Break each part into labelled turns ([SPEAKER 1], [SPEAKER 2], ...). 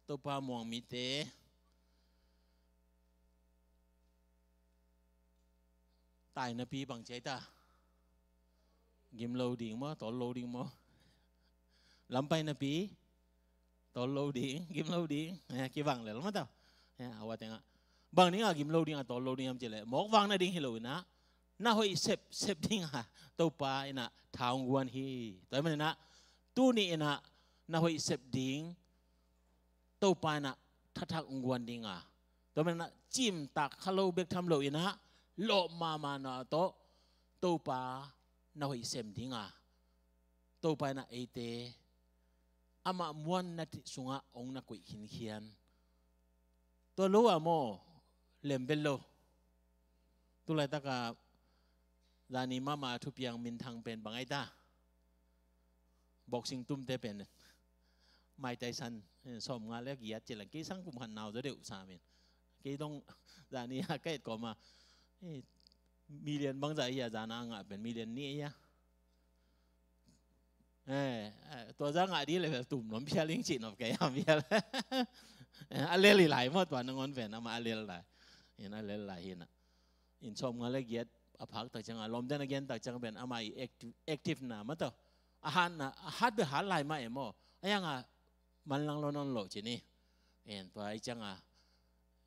[SPEAKER 1] tô pa muang mi te tài na pi bằng chế ta gim lâu điện mo tổ lâu điện mo lắm bay na pi tổ lâu điện gim lâu điện cái vàng lại lắm tao awat yang bang ni gim lâu điện tổ lâu điện am chele mok vàng na điện hello na hoi sep điện tô pa ina thao nguan hi tới mình na tu ni ina na hoi sep điện tô pa na thắc nguan điện tới mình na chim tak hello bek tham lo ina lo mama na to pa na hoi sem dinga to pa na ete ama muan na ti sunga ong na koi hin hian to lo amo lembello tu lai ta ka dani mama thu piang min thang pen bangai ta boxing tum te pen mai tai san som nga le giat che lang ki sang kum han naw zo deu sa men ki dong dani ha kai ko ma million bang giải ya zana nga ben million ni yaตัวจ้างอ่ะดีเลยแบบตุ่มน้ำเพียลิงจีนออกแกยามเพียลอะไรหลายหมดตัวนึงอนแฟนเอามาอะไรหลายเห็นอะไรหลายเห็นอ่ะอินชมงานเล็กเย็ดอภักตักจังลมเดินเย็นตักจังเป็นเอามาแอคทีฟนะมั้งตัวอาหารนะอาหารไปหาหลายมาเอ็มไอ้ยังอ่ะมันลังนอนหลอกจีนี่เห็นตัวไอ้จังอ่ะ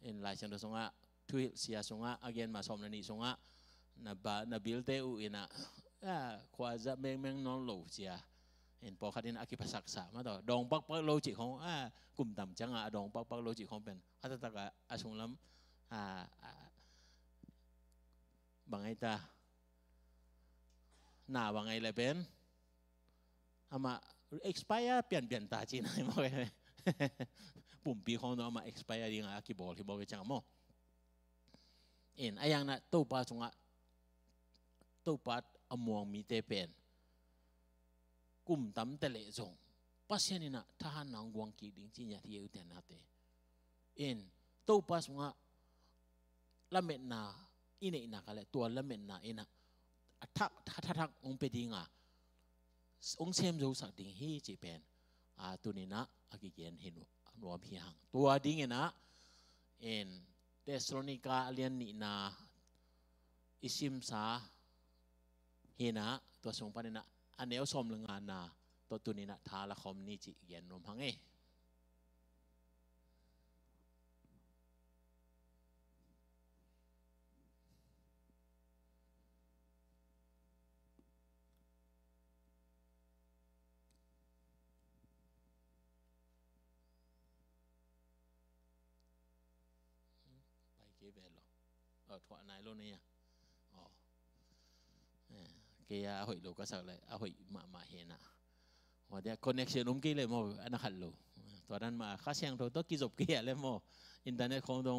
[SPEAKER 1] เห็นหลายจังตัวสงอ่ะทุยเสียสงอ่ะอาเกนมาสมนันนี่สงอ่ะนาบิลเตอุอินะควาจะเมงนอนหลอกเสียเห็นพอคันนี้อากิภาษาสามาต่อดองปักโลจิของกลุ่มต่ำจังดองปักโลจิของเป็นอัตตะกะอาชงล้ำบางไงตาหน้าบางไงเลยเป็นอามา expire เปลี่ยนตาจีนให้มาเลยปุ่มปีของเราอามา expire ยังอากิบอกที่บอกจังมั้งเห็นไอ้ยังน่ะตู้ปลาชงตู้ปลาอมวงมีเตเป็นกลุ่มตั้มเตะจงปัสยานี่นะทหารนางวังกีดิ้งจีนยาที่อยู่แต่นาเตตู้ปัสงะละเม็ดนาอินเองนะกันเลยตัวละเม็ดนาอินะทักองเปดิ้งองเซมรู้สักดิ้งฮีจีเป็นตัวนี้นะอากิเกนเห็นรวมพิหังตัวดิ้งนะเทสโลนิกาเลียนนี่นะอิซิมซาเห็นนะตัวสงปานี่นะอันนี้เอาสมลงงานนะตัวนี้นะทาละคอมนี่จีเย็นนมพังไปเก็บเวลถั่วนายโลนี่เกียร์หอยลูกก็สักเลยหอยมาเห็นนะว่าเดี๋ยวคอนเนคชั่นกี้เลยมั้งอันนั้นขัดลูตัวนั้นมาข้าเสียงตัวกิจบเกียร์เลยมั้งอินเทอร์เน็ตของตรง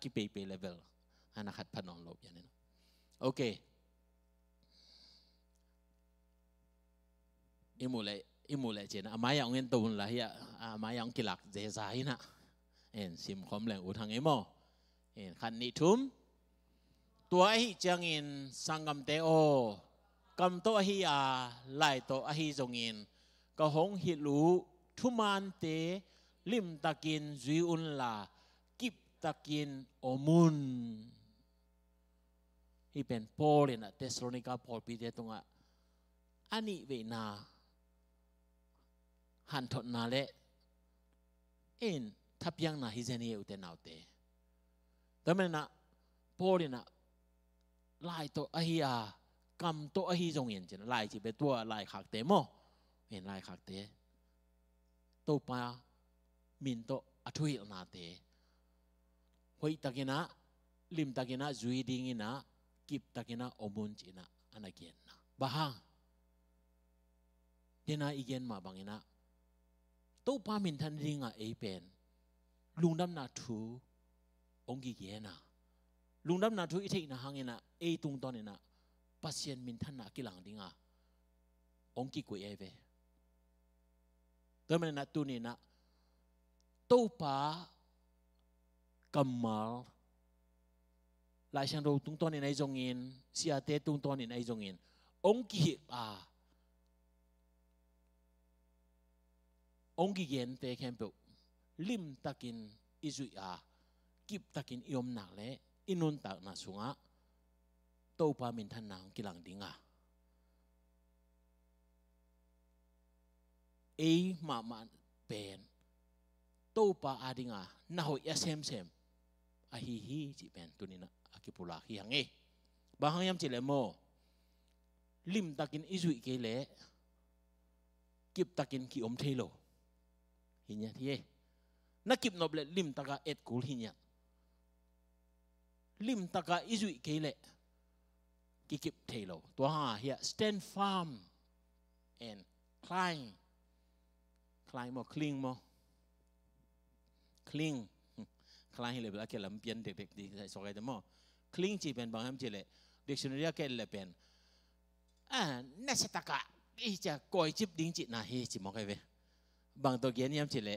[SPEAKER 1] กี่ปีเลเวลอันนั้นขัดพนองลบอย่างนี้โอเคอิมูเลยเจนอามาอย่างเงินตูนละเฮียอามาอย่างกิลักเจสายนะซิมคอมแหล่งอุทังเอโมคันนิทุมตัวไอ้จังอินสังกัมเตโอกำโตฮีอาไล่โตอฮีจงอินก็หงฮิลูทุมันเตลิมตะกินจุยอุนลากิบตะกินอมุนที่เป็นโปลนะเทสโลนิกาโปลปีเตตรงอันนี้เวนาหันทนนาเลทับยังนาฮิเจนีอุเตนเอาเตแต่เมื่อนะโปลนะไล่โตอฮีอากำโตอฮีจงเห็นจีนลายจีเป็นตัวลายขักเตโมเห็นลายขักเตโตปามินโตอัทุยนาเตหอยตะกินะลิมตะกินะจุยดิ้งนะกิบตะกินะอมุนจีนะอันนั้นเกียนนะบ้าเดน่าอีเกียนมาบางนะโตปามินทันดิ้งเอเป็นลุงดำนาทูองกิเกียนะลุงดำนาทูอีเทนะหังนะตุงตอนนี้นะปัสยันมินทันนักกิลังดิ้งองกิกุยเวแต่เมื่อนั้นตัวนี้นะตู้ป้ากำมัลหลายช่างเราตุงตอนนี้ในจงอินเสียเตตุงตอนนี้ในจงอินองกิเย็นเตแคมเป lim takin izui a kip takin iom nak le inun tak na sunga to pa min than nang kilang dinga e ma pen to pa adinga na ho ya sem a hi chi pen tunina akipula hi hange bahang yam chi le mo lim takin izui ke le kip takin ki om thelo hinya thie na kip noble lim taka et kul hinya lim taka izui ke le ki kip thelo to ha here stand firm and climb mo cling mo cling climb le bla ke lam pian dek di so ga de mo cling chi pen bang ham chi le dictionary ke le pen na se taka i cha koi chip ding chi na hi chi mo kai ve bang to gen yam chi le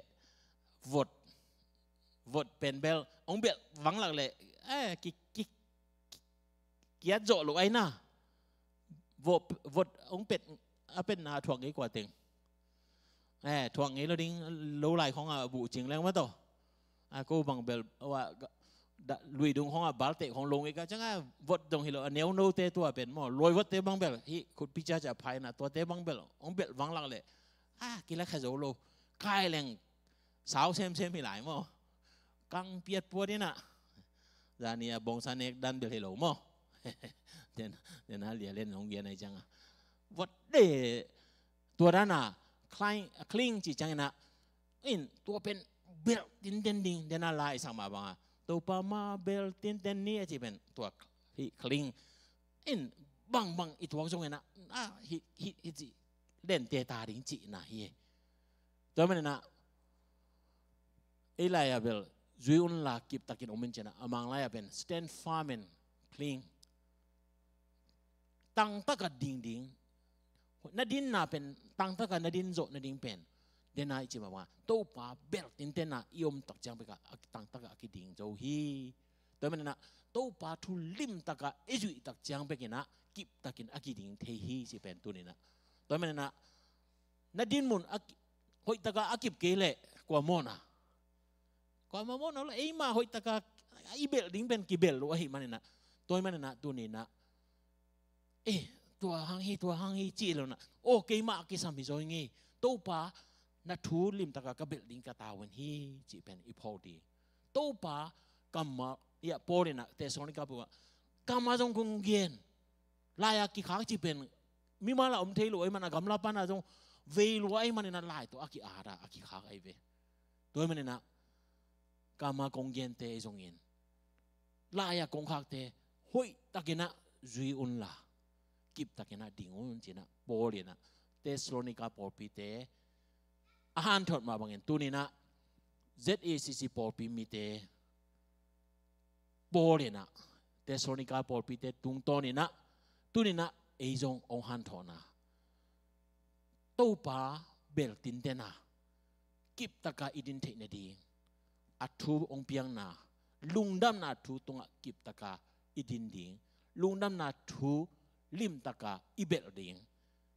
[SPEAKER 1] vot pen bel ong bel vắng lạc lệ ki kia dọ lục ấy na vot ong petเป็นนาถ่วงấyกว่าเต็งถ่วงấyเราดิ้งรู้ลายของบุจริงแล้วมั้ยต่อก็บางเบลว่าลุยดงของบาลเตของลงอีกจังวดดงฮิโลเนียวโนเตตัวเป็นหม้อรวยวัดเตบางเบลฮิคุณพิจารณาภายนะตัวเตบางเบลองเบลวังลังเลยกินแล้วแค่โจโลคายแรงสาวเซมมีหลายหม้อกังเปียดปัวนี่น่ะจานี่บงซาเนกดันเบลฮิโลหม้อเดี๋ยวนะเรียนเล่นโรงเรียนอะไรจังวัดเดตัวนั้นน่ะคลิ้งจีจังนะอินตัวเป็นเบลตินเดนดิงเดน่าลายสังมาบังตัวปามาเบลตินเดนนี่จีเป็นตัวคลิ้งอินบังอีตัวจงเงินะฮิจีเล่นเตตาดิงจีนะเฮตัวมันน่ะไอ้ลายเบลจุยอุนลากิบตะกินอมินเจนะอามังลายเป็น stand firm and cling ตั้งตะกัดดิงนาดินน่ะเป็นตั้งตะกัดนาดินโจนาดินเป็นเดนายจิมาว่าตัวป้าเบลตินเตน่ะยอมตักจังไปกับตั้งตะกัดกิดิงโจฮีตัวมันน่ะตัวป้าทุลิมตะกัดเอจุยตักจังไปกินนะกิบตะกินอากิดิงเทฮีสิเป็นตัวนี้นะตัวมันน่ะนาดินมุนหอยตะกัดอากิบเกลกว่าโมนะกว่าโมนะแล้วไอ้มาหอยตะกัดอีเบลดิงเป็นกิเบลรู้ไอ้มันน่ะตัวมันน่ะตัวนี้นะตัวหางฮีจีแล้วนะโอเคมากิสามิโซยงี้ตัวป้านัททูลิมตะกะกะเบลดิงกะตาวันฮีจีเป็นอีพอดีตัวป้ากำมาเนี่ยพอดีนะแต่ส่วนนี้ก็บอกว่ากำมาจงคงเย็นลายกิขากจีเป็นมีมาละอมเทลุไอ้มันกำลับปานะจงเวลุไอ้มันน่ะลายตัวกิอาระกิขากไอ้เวตัวมันน่ะกำมาคงเย็นเตจงเย็นลายคงขากเตหุยตะกินะจุยอุนละกิบตะกินะดิ่งอุนจีนะโปลีนะเตสโลนิกาปอปีเตอาหารทอดมาบางอย่างตัวนี้นะ ZACC ปอปีมีเตโปลีนะเตสโลนิกาปอปีเตตุงโตนี่นะตัวนี้นะไอจงองหันทอนะตัวป้าเบลตินเตนะกิบตะกาอิดินเทนดีอัทูองเปียงนะลุงดำนาทูตรงกิบตะกาอิดินดิงลุงดำนาทูลิมตะกาอิเบลดิง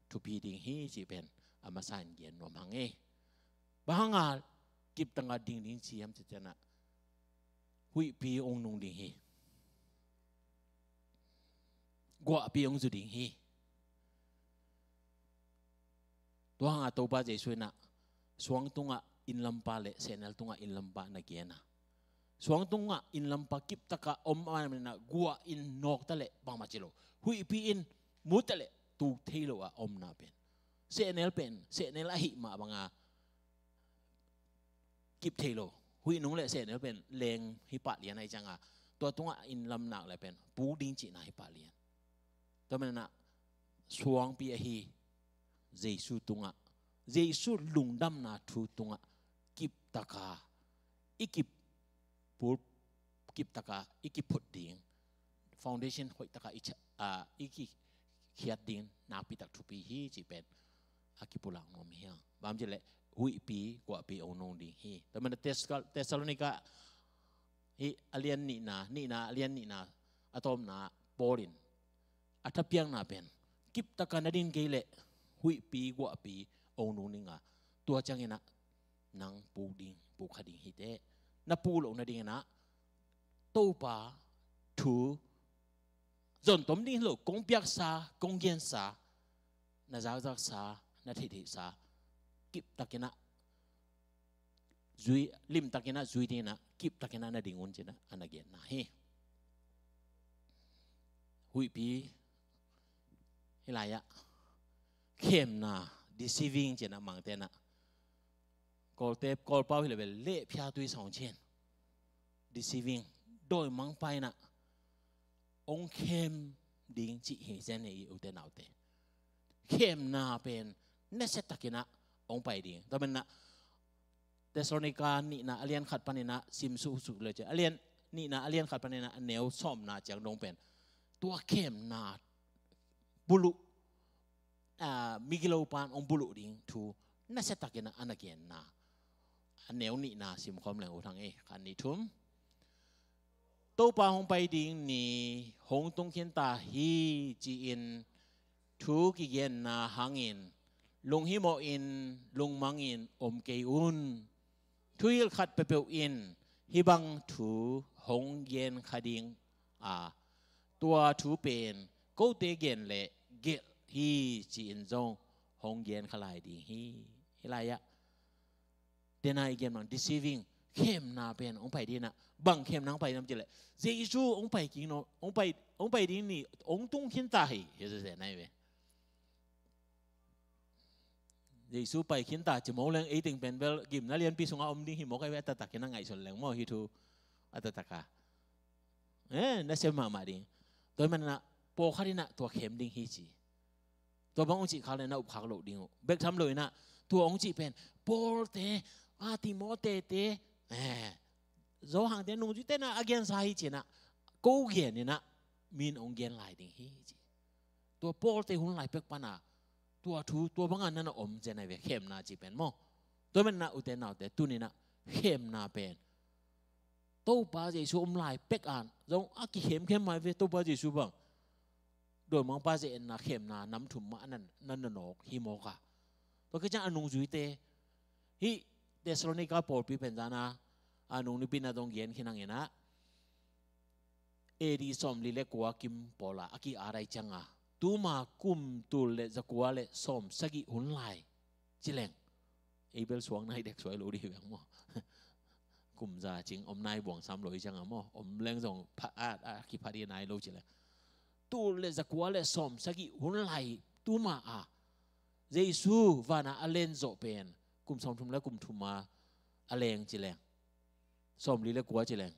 [SPEAKER 1] ทูพีดิงฮีจีเป็นอามาสันเย็นนวมหังเอบางอากิบตะกาดิงดิงชียมเจตนะหุยปีองนุงดิงฮีกว่าปีองจุดิงฮีตัวหางตัวป้าเจสวยนะสวงตุงอินลำปาเลเซนัลตุงอินลำปานักเกียนะสวงตุงอินลำปากิบตะกาอมมันนะกัวอินนอกตะเลบางมาจิโลหุยปีอินมุตะเลตูเทโลอมนาเป็นเซเนลเป็นเซเนลอหิมาบางากิบเทโลหุยนุ่งเลเซเนลเป็นเลงฮิปะเลียนไอจังตัวตุงอินลำหนักเลยเป็นปูดิงจีนาฮิปะเลียนตัวมันนะสวงปีฮีเจสุตุงเจสุลุงดำนาทูตุงกิบตะกาอีกิบปูกิบตะกาอีกิบพุดดิงfoundation หอยตะกาอีกิเขียดดิงนาปีตักทุปีฮีจีเป็นอากิปุลังนมเฮียบางทีเลยหุยปีกว่าปีองนงดิงฮีแต่มันเตสโลนิกาฮีอเลียนนี่นาอเลียนนี่นาอะตอมนาโปลินอัฐเปียงนาเป็นกิบตะกานาดินเกเลหุยปีกว่าปีองนงนิงตัวจังเงนะ นังปูขดิ่งฮิเตนับปูหลงนาดิ่งนะตู้ปาถูจนต้มดิ่งหลงกงเปียกซากงเย็นซานาจ้าจักซานาทิซากิบตะกินะจุยลิมตะกินะจุยดิ่งนะกิบตะกินะนาดิ่งอุ่นจีนะอันนักเย็นนะเฮหุยปีเฮลายะเข้มนะ deceiving จีนะมังเตนะกอลเทปกอลเป้าที่เลยเละพิอาตุยสองเชน deceiving โดยมังไปนะองเข้มดิ่งจีเฮเซนเออุเตนเอาเตเข้มนะเป็นเนเซตตะกินะองไปดิ่งแต่เป็นนะเทสโลนิกานี่นะอเลียนขัดปนินะซิมสุเลยจ้ะอเลียนนี่นะอเลียนขัดปนินะเนวซ่อมนะจากดงเป็นตัวเข้มนาบุลุมิกิโลปานองบุลุดิ่งทูน่าจะตักกันนะอันนักเรียนนะอันเนวนี่นะสิมความแรงอุทังคันนี้ทุ่มตัวปลาหงไปดิ่งนี่หงตรงเขียนตาฮีจีอินทูกิเย็นนะหางอินลงฮิโมอินลงมังอินอมเกยุนทุยขัดเปเปอินฮิบังทูหงเย็นขดิ่งตัวทูเป็นกูเตเกนเละเกลฮีจีนจงหงเย็นขลายดีฮีอะไรอะเดนายเกนมัน deceiving เข้มนาเป็นองไปดีนะบังเข้มนังไปน้ำจิเลยเจซูองไปกินโนองไปดีนี่องตุ้งขินตาฮีเฮ้ยจะเสียไหนเว้ยเจซูไปขินตาจะมองเรื่องติงเป็นเวลกิมนักเรียนปีสองอมดิ้งหิมอกไอ้เวตตักกินนั่งไงส่วนแรงมั่วฮิทูอัตตะกานั่นเสียมาดิ้งโดยมันนะโปคารินะตัวเข้มดิ้งฮิจีตัวบางองค์จีเขาเลยนะอุปขากโลดิ้งเบกทำเลยนะตัวองค์จีเป็นโปเตติโมเตเตโจหังเตนุ่งจีเตนะอาเกนสาฮิจีนะกูเกียนนี่นะมีนองเกียนหลายดิ้งฮิจีตัวโปเตหุ่นหลายเบกปานะตัวบางอันนั้นอมเจนไอเวเข้มนาจีเป็นมั้งตัวมันนะอุเตนะแต่ตัวนี้นะเข้มนาเป็นตัวป้าเจสูอมลายเป็กอ่านจงอากิเข้มมาเวตัวป้าเจสูบังโดยมังป้าเจนนาเข้มนาน้ำถุ่มมาอันนั้นนั่นนกฮิโมกะตัวก็จะอนุจุยเตฮิเดสโลนิกาโปลปีเป็นจานะอนุนิปินาตรงเย็นขี้นังเงินะเอดีสอมลิเลกัวกิมโปลาอากิอะไรจังอ่ะตัวมากุมตุลเลจะกัวเลสอมสกิหุ่นลายจิเลงเอเบลสวงนายเด็กสวยรู้ดีแบบมั้งกุมจ่าจริงอมนายบ่วงซ้ำเลยจังอ่ะมั้งอมเล้งส่งพระคิพาดีนายรู้จิเลงตัวเลจะกัวเลสอมสกิหุ่นลายตัวมาเยซูวานาอเลนโจเป็นกุมสอมทุมและกุมทุมมาอเลงจิเลงสอมลีเลกัวจิเลง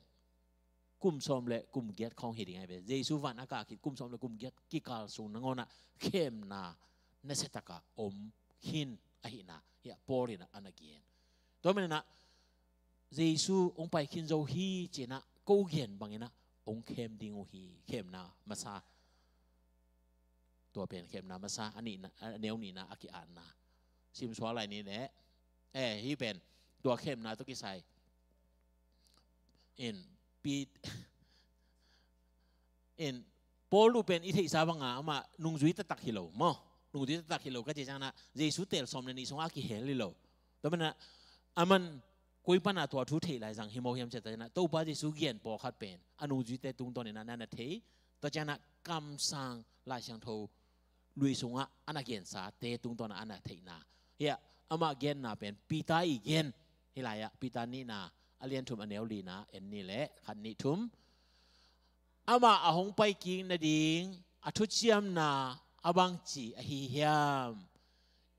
[SPEAKER 1] กุมสอมและกุมเกียรติของเหตุยังไงเป็นเยซูวันอากาศกุมสอมและกุมเกียรติกิกาลสูนงอนะเข้มนาเนสตากาอมหินอหินาเฮียปอรินะอันนักเกียนตัวมันนะเยซูองไปขินโจฮีเจนะกูเกียนบางนะองเข้มดิงฮีเข้มนามาซาตัวเป็นเข้มนามาซาอันนี้นะเนวนี่นะอากิอันนะซิมสวาอะไรนี่แหละฮีเป็นตัวเข้มนาตุกิไซปีโปลูเป็นอิทธิสาบังอามานุงจุยตะตักฮิโลมั้งนุงจุยตะตักฮิโลก็จะจังนะเยซูเตลสอมในนี้สงอากิเฮลิโลแต่มันนะมันคุยปัญหาตัวทุเทหลายสังฮิโมเฮียมเจตนะตัวป้าเยซูเกียนปอคัดเป็นอนุจุยเตตุงตอนนี้นะนั่นเทตัวจังนะกำสังลายช่างโทลุยสงอาอันนักเกียนสาเตตุงตอนนั้นอันนักเทนะเฮียมาเกียนนะเป็นปีตาอีเกียนเฮลายะปีตานี่นะเลียนทุมอันเนวลีนะนี่แหละขันนี้ทุมมาหงไปกินนาดิงทุเชียมนาบังจีฮิเฮียม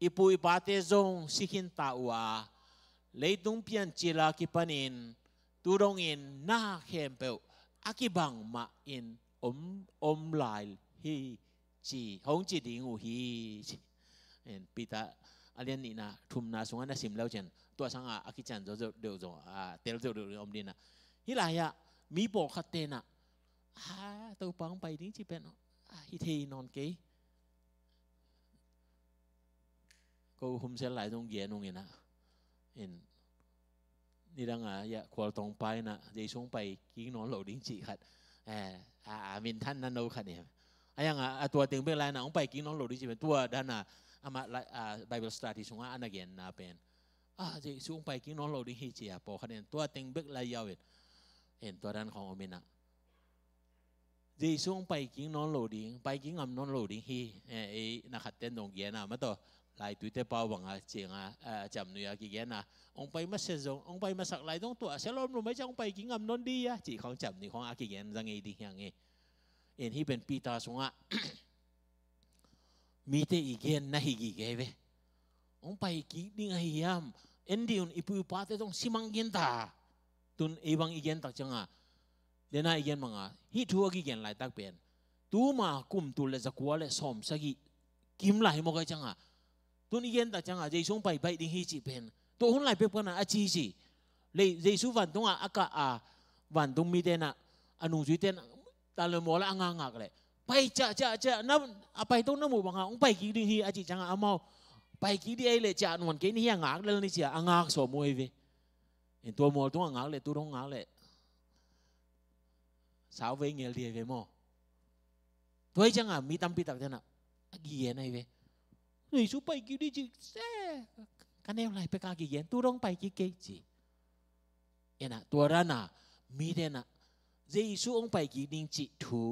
[SPEAKER 1] อีปุยปาเตจงสิกินตาอัวเลยตุงเพียนจิลากิปนินตูรงอินนาเข้มเปวอากิบังมาอินอมลายฮีจีหงจีดิงอูฮีปีตาเลียนนี่นะทุมนาสงฆ์นาสิมแล้วเจนตัวสังอาคิจันเดี๋ยวเตลเดี๋ยวอมดินะฮิลายะมีปอกขัดเตนะตัวปังไปนี่ที่เป็นฮิเทนอนเกยก็คุมเส้นไหลตรงเย็นตรงนี้นะนี่ดังอย่าควรตรงไปนะเดี๋ยวช่วงไปกินนอนหลดิ้งจีขัดมินท่านนั่นโน้ขัดเนี่ยยังตัวตึงเป็นไรนะไปกินนอนหลดิ้งจีเป็นตัวด้านน่ะมาBible study ช่วงอันนั้นเย็นนะเป็น จะสูงไปกินน้องเราดิฮิเจียพอคะแนนตัวเต็งเบกลายยาวเห็นตัวนั้นของอเมนะจะสูงไปกินน้องเราดิไปกินงำน้องเราดิฮินักขัดเต้นตรงเกียนะมาต่อลายตัวเตปาวังเจียงจำเนื้อกี่เกียนะองไปมาเสจงองไปมาสักลายต้องตัวเสลมรู้ไหมจะองไปกินงำน้องดีจีของจำนี่ของกี่เกียนจังไงดีอย่างไงที่เป็นปีตาสงะมีแต่อีกเกียนนะฮิกี่เกเวองไปกินนี่ไงยามEndiun ipu pate tong simang genta tun ibang igen tak changa dena igen manga hi thu gi gen lai tak pen tu ma kum tu le zakwa le som sagi kim lai mo ga changa tun igen tak changa jeisung pai pai ding hi chi pen to hun lai pe pana a chi chi le jeisu van tonga aka a van tung mi dena anu ju ten ta le mo la anga ngak le pai cha na apai tong na mu banga ong pai gi ding hi a chi changa amaoไปกี่ดีเลยจานวันกี่นี่ยังงากเลยนี่เสียงากสมวยเวเห็นตัวมอตัวงากเลยตัวร้องงากเลยสาวเวงเงียเรียเวมอตัวจังอ่ะมีตั้มปีตักจังอ่ะกี่เย็นไอ้เวนี่สู้ไปกี่ดีจีเซ่กันแนวไรไปกากี่เย็นตัวร้องไปกี่เกจีเอ็นะตัวร้านอ่ะมีเดน่ะเจสู้องไปกี่ดิ้งจีถู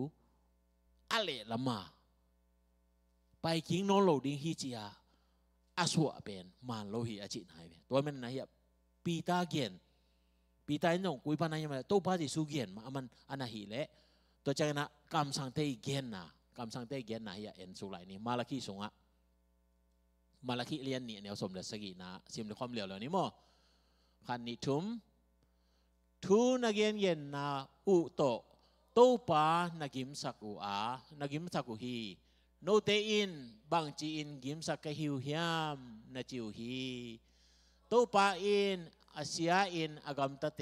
[SPEAKER 1] อะไรละมาไปกี่น้องโหลดิ้งฮิจิอาอาสวะเป็นมันโลหิอาจิตหายไปตัวมันนะเฮียปีตาเกียนปีตาหนงกุยปานายมาโตปาจิสุเกียนมามันอันนั้นหิเละตัวจังนะกำสังเตยเกียนนะกำสังเตยเกียนนะเฮียเอ็นสุไลนี่มาลักีสงะมาลักีเลียนนี่แนวสมเด็จสกีนะซิมในความเหลียวเหล่านี้มั้งขันนิทุมทูนักเย็นนะอุโตโตปานักิมสักอุอานักิมสักอุฮีโนเตอินบางจีอินกิมสักกะฮิวฮิมนาจิวฮีโตปาอินอาเซียอินอากามตะเต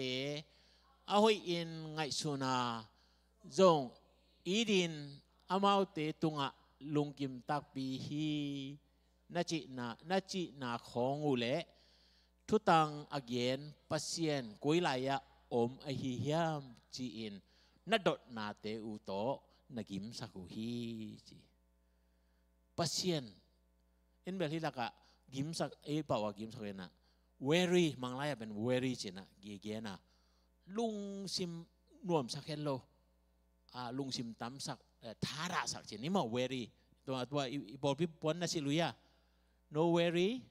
[SPEAKER 1] อาหอยอินไงสุนาจงอีดินอามาวเตตุงะลุงกิมตักปีฮีนาจินาของอุเลทุตังอเกนปัสเซียนกุยลายะอมอหิฮิมจีอินนาดดนาเตอุโตนากิมสักอุฮีจีpasien in bel hilaka gimsak pawa gimsak na weary manglaya ben weary china gigena lungsim nuam sakhello lungsim tam sak thara sak chini ma weary to ipol pi pon na siluya no weary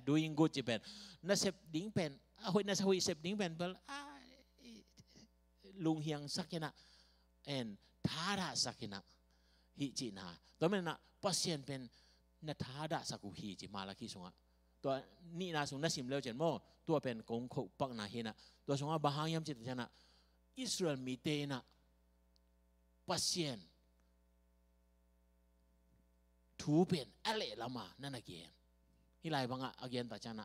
[SPEAKER 1] doing good chipen na sep ding pen hoi na sa hoi sep ding pen bel lung hiang sakina en thara sakina hi chinaตัวมันนะพัศยันเป็นนัทธาดาสักุฮีจิมาลาคีสงะตัวนี่นาสงนัสิมเลวเจนโมตัวเป็นกงขปักนาฮินะตัวสงะบาฮังยามจิตชนะอิสราเอลมีเตนะพัศยันทูเป็นอะไรละมานั่นนักเรียนฮิไลบังอาเกียนตาชนะ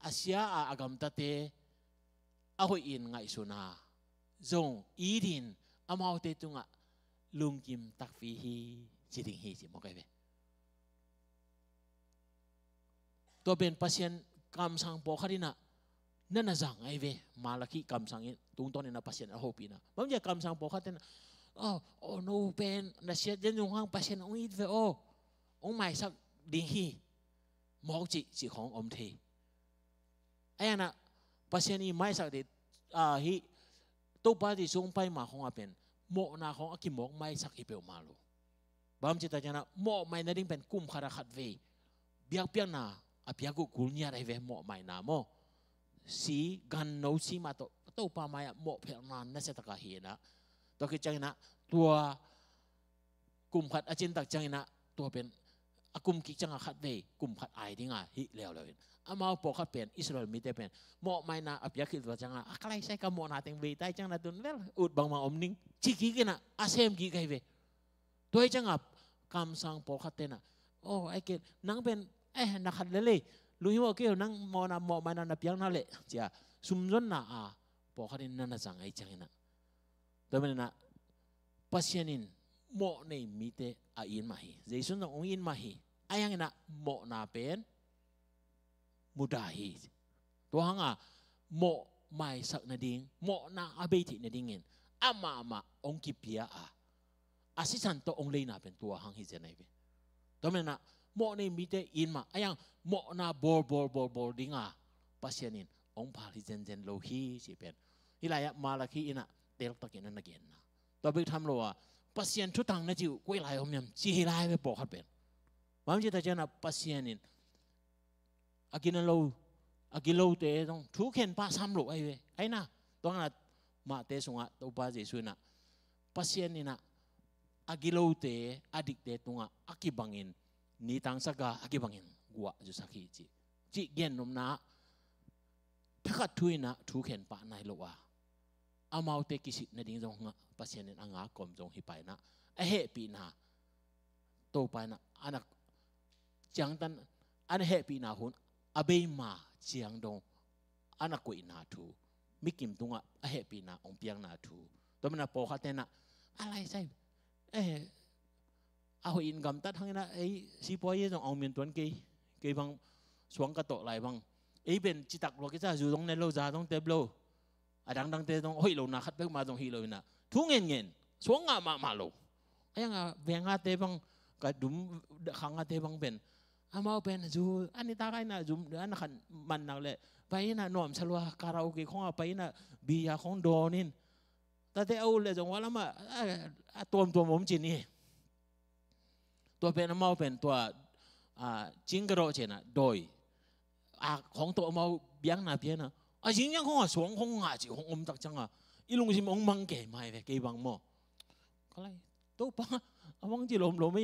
[SPEAKER 1] อาเซียอากามตะเตอาหอยอินไงสุนาจงอีดินอามาวเตตุงะลุงกิมตักฟีฮีจิติงฮีจิมอกไอเวตัวเป็นพัศยันกำสังปอคดีนะนั่นน่ะจังไอเวมาลักกำสังตุงตอนนี้นะพัศยันอาโฮปีนะบางอย่างกำสังปอคดีนะโอ้โนเป็นนักเสียเดินยงห้างพัศยันองอีเวองไม่สักดิ้งฮีมอกจิของอมเทไอ้น่ะพัศยันนี่ไม่สักเด็ดฮีตัวปาที่ส่งไปมาของอาเป็นโมนาของอากิมอกไม่สักฮิเปลมาลูบางจิตใจนะโมไม่นั่นดิ้งเป็นกุมคาราขัดเวเบียกเปียนาอภิยากุกุลเนี่ยอะไรเวโมไม่นาโมสีกันโนสีมาตัวปาไม่โมเพลนานนั่นเสตกาเฮีนะตัวคือใจนะตัวกุมขัดอาจินตักใจนะตัวเป็นอากุมกิจังขัดเวกุมขัดไอดิ้งอ่ะฮิเลวเลยอามาปกขัดเป็นอิสราเอลมีแต่เป็นโมไม่นาอภิยาคิดว่าจังอ่ะใครใช้กำโมนาเต็งเวได้จังนะตุนเวลอุดบางมาอมนิ่งชิกิกันนะอาเซมกิไกเวตัวจังอ่ะคำสั่งปกขัดเตนะโอ้ไอเกตนังเป็นนักขัดเลยลุยว่าเกี่ยวนังโมนาโมไม่นานับยังนั่นแหละจ้ะสุมจนนะปกขัดนั่นน่ะจังไอจังนะตัวมันนะพัศยันโมในมีแต่อินมาฮีเจสุนต้องอินมาฮีไอ้ยังนะโมนาเป็นมุดาฮีตัวหังโมไม่สักนาดิ้งโมนาอาเบตินาดิ้งเงินอามาองกิพิยาอาศิสันโตองเลนาเป็นตัวหังฮิเจนัยเวตัวมันนะ mo ni mi te in ma ayang mo na bol dinga pasienin ong pali jen lo hi si pen hilaya malaki ina tel takin na gen na to bi tham lo wa pasien thu tang na jiu koi lai om yam chi lai be po khat pen mam ji ta jana pasienin agilo te dong thu khen pa sam lo ai we ai na tong na ma te sunga to pa jesu na pasienin na agilo te adik te tunga akibangin ni tang saka akibangin gua ju sakhi chi gen nom na thakat thuina thu khen pa nai lo wa amau te kisit na ding jong nga pasienin anga kom jong hi pai na a he pi na to pai na anak chang tan an he pi na hun abei ma chiang dong anak ko ina thu mikim tunga a he pi na ong piang na thu to mana po kha na alai sai a ho in gam tat hang na ai si po ye jong ong mian tuan ke bang suang ka to lai bang ai ben chi tak lo ke cha ju dong ne lo za dong te blo adang te dong hoi lo na khat pe ma dong hi lo na thu ngen suang nga ma lo ayang a venga te bang ka dum khanga te bang ben amao ben ju ani ta kai na jum an khan man na le pai na nom salwa karaoke khong a pai na bia khong do nin ta te au le jong wala ma tom mom chin niตัวเป็นamaoเป็นตัวจิงกระโดดเช่นน่ะโดยของตัวamaoเบี้ยงน่ะเพี้ยนน่ะจริงยังของสวงของจีของอมตักจังอีลุงสิมองมังเก๋ไม่เว้เก๋บังโมก็เลยตัวป้าวังจีลมไม่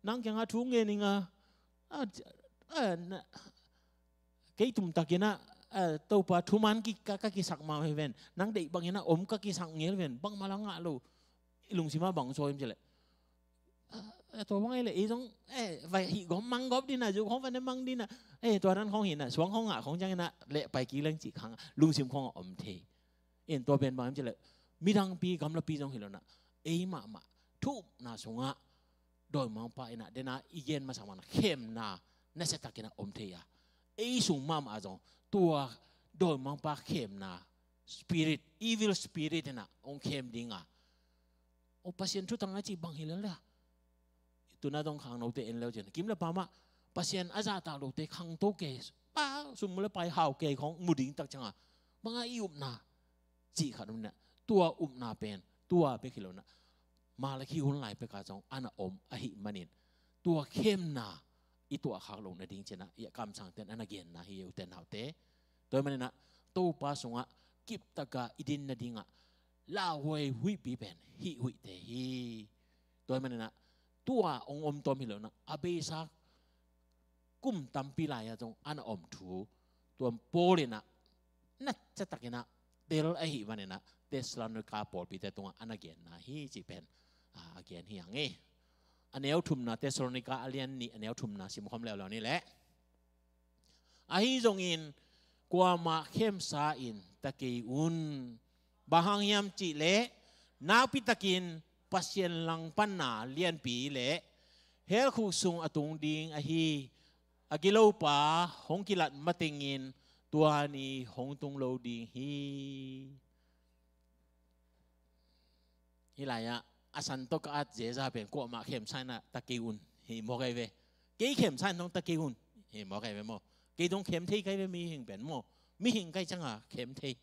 [SPEAKER 1] นั่งยังทุ่งเงินงเก๋ตุ่มตะกินะตัวป้าทุ่มันกิสักมาให้เว้นนั่งเด็กบางอย่างนะอมกิสักเงี้ยเว้นบังมาลังลูอีลุงสิมาบังโซยมเจเลยตัวมังไอ้เลยอีจงไปหิกมังกบดินะจูของฟันมังดินะตัวนั้นของหินน่ะสวงของของจังนะเละไปกี่เรื่องจีขังลุงซิมของอมเทตัวเป็นบางอย่างเลยมีทางปีกำลังปีจงหินแล้วนะมาทุบนาสงะโดยมังไปนะเดนะอีเย็นมาสักวันเข้มนาเนสตักกินะอมเทียสูงมามาจงตัวโดยมังปาเข้มนา spirit evil spirit นะองเข้มดิ้งโอปัสยันทุตังอาจีบังหินแล้วล่ะตัวน่าต้องขังโนเตเอ็นแล้วเจนกิมละปามาปัสยันอาจารย์ตาโนเตขังโตเกสป้าสมมติไปหาวเกของมุดิงตักจังบางไอ้อุบนาจีขัดมันเนี่ยตัวอุบนาเป็นตัวเปกิโลนะมาละขี้หุ่นไหลไปกาจงอันอมอหิมันินตัวเข้มนาอีตัวขังลงในดิ้งเจนะอย่ากำสั่งเต้นอันเกียนนะฮิวเต้นหาวเตตัวมันนะตัวปาสงะกิบตะกาอิดินในดิ้งลาหวยหุยปีเป็นฮิหุยเตฮีตัวมันนะตัวองอมตัวมิโลนะอาเบซักกุมตัมปีลายจงอันอมถูตัวโปเลนะนัดจะตักนะเดลไอหิวันนะเดสลานกาปอลปีแต่ตรงอันเกียนนะฮีจีเป็นเกียนฮีอย่างงี้อันนี้เอาทุ่มนะเดสลานิกาอาเลียนนี่อันนี้เอาทุ่มนะสิมคอมแล้วนี่แหละฮีจงอินกว่ามาเข้มซาอินตะกี้อุนบางยามจีเละนาปิตะกินpasien lang panna lian pi le hel khu sung atung ding a hi agilo pa hong kilat matingin tua ni hong tung lo ding hi hilaya asan to ka at je za pen ko ma khem sai na takiun hi mo kai ve ke khem sai nong takiun hi mo kai ve mo ke dong khem thei kai ve mi hing pen mo mi hing kai changa khem thei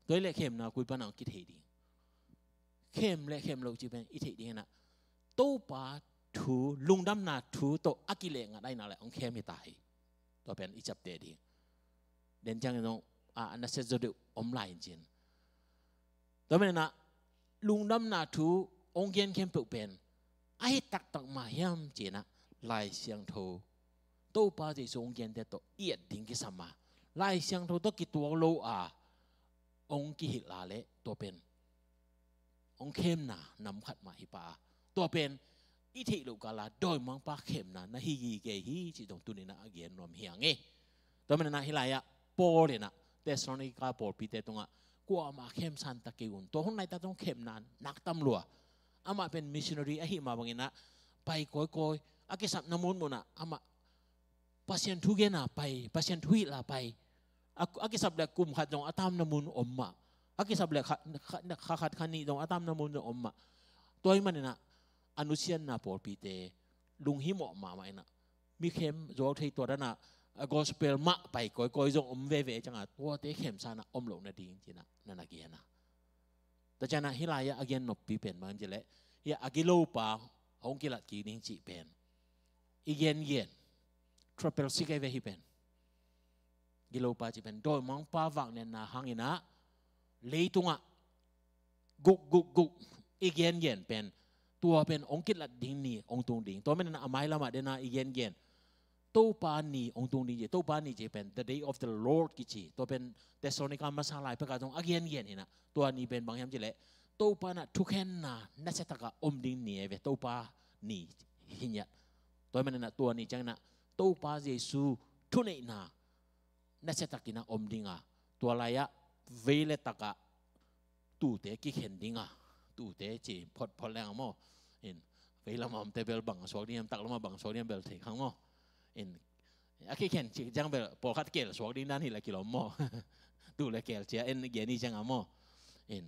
[SPEAKER 1] toy le khem na kui panang ki thei dingเข้มและเข้มโลจีเป็นอิทธิดีนะตู้ปาถูลุงดำนาถูโตอากิเลงได้นั่นแหละองเข้มไม่ตายตัวเป็นอิจับเตดีเด่นจังน้องอันนั้นเสร็จจะดูอมลายจริงตัวเป็นนะลุงดำนาถูองเกียนเข้มปุกเป็นไอ้ตักมาเฮียมจีนะลายเสียงโทตู้ปาจะส่งเกียนเตโตเอียดดิ้งกิสมาลายเสียงโทต้องกิตัวโลองกิหิลาเละตัวเป็นองเข้มนานำขัดมาฮิปาตัวเป็นอิทธิลูกาลาโดยมังปาเข้มนาฮิกีเกฮีจิตรงตุนินะเกียนรวมเฮียงตัวมันนะฮิลายะโปเลยนะเตสโลนิกาโปปีเตตรงกว่ามาเข้มสันตะกิวุนตัวคนไหนตาต้องเข้มนานนักตำรวจอามาเป็นมิชชันนารีฮิมาบางนะไปโกยอากิสับน้ำมันมุนะอามาปัสยันทุเกนะไปปัสยันทุยละไปอากิสับเด็กกลุ่มขัดจงอาตามน้ำมันอมมาอากิสับเล็กขัดขันนี่ตรงอาตามน้ำมันอมมาตัวมันนะอนุเชียนนาปอปีเต ลุงหิมอมาไหมนะมีเข้มโจที่ตัวนั้นนะgospel มาไปก้อยจงเวจังอ่ะตัวเตะเข้มซานะลงนะดีจริงนะนั่นนักเกียนะแต่จะนะฮิลายะอาเกียนนบปีเป็นมันจะเละยาอากิโลปาองกิลัดกีนิ่งจีเป็นอีเย็นทรัพย์สิกเอเวฮิเป็นกิโลปาจีเป็นโดยมองป้าวังเนี่ยนะหังอินะเลยตุงอ่ะกุกอีเย็นเป็นตัวเป็นองกิลัดดิ่งนี่องตุงดิ่งตัวมันนะอามายละมาเดนะอีเย็นตัวปานี่องตุงดิ่งตัวปานี่จีเป็น the day of the Lord กิจีตัวเป็นเทสโลนิกามาสลายประกาศตรงอาเย็นนี่นะตัวนี้เป็นบางอย่างจีเละตัวปานะทุกแห่งนะนัชตะกะดิ่งนี่เวตัวปานี่หินยัดตัวมันนะตัวนี้จังนะตัวปาเยซูทุนเองนะนัชตะกินะดิ่งอ่ะตัวอะไรอะเวเลตะกะตูเตกิเห็นดิ่งอ่ะตูเตจีพอแรงมั้งเห็นเวลามาเตเบลบังสวกนี่ตักลงมาบังสวกนี่เบลถึงครั้งมั้งเห็นอากิเห็นจีจังเบลพอคัดเกลสวกนี่นั่นนี่แหละกิโลมั้งดูเลยเกลเจ้าเอ็นเกนี่จังอ่ะมั้งเห็น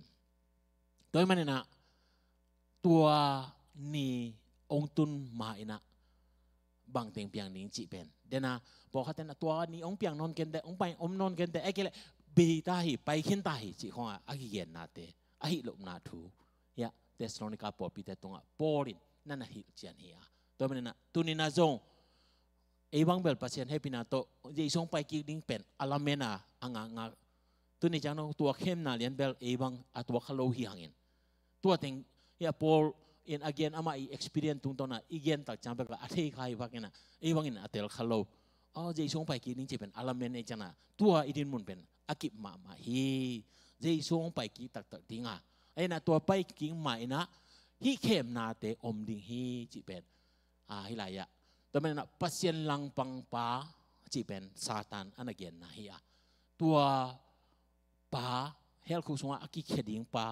[SPEAKER 1] ตัวมันนะตัวนี้องตุนมาอินะบางเตียงเปียงนิ่งจีเป็นเดนะบอกเขาแต่นะตัวนี้องเปียงนอนกันแต่องไปนอนกันแต่ไอ้เกลบีตาหิไปขึ้นตาหิจีของอากิเย็นนาเตอาหิลบนาทูยะเทสโลนิกาปอปีเตตงอ่ะปอลินนั่นน่ะหิเจียนเฮียตัวมันนะตุนินาจงไอ้บางเบลปัสเซียนให้พินาโตจีส่งไปกิดิ้งเป็นอาลาเมนาอ่างตัวนี้จังน้องตัวเข้มนาเลียนเบลไอ้บางตัวขลุ่ยหางเงินตัวเต็งยาพอลอินอาเกนอามาอี experience ตุงตอนน่ะอีเกนตักจังเบลอาเทใครพักเงินน่ะไอ้บางเงินอาเตลขลุ่ยอ๋อจีส่งไปกิดิ้งจีเป็นอาลาเมนไอ้จังน่ะตัวอีดินมุนเป็นอากิบมาฮีจีส่งไปกิตักดิ้งอ่ะไอ้น่ะตัวไปกิงใหม่นะฮีเข้มนาเตอมดิ้งฮีจีเป็นฮิลายะตัวมันน่ะปัสเซียนลังปังป้าจีเป็นซาตานอันอาเกนนะฮีอ่ะตัวป้าเฮลคุสงอากิเคดิ้งป้า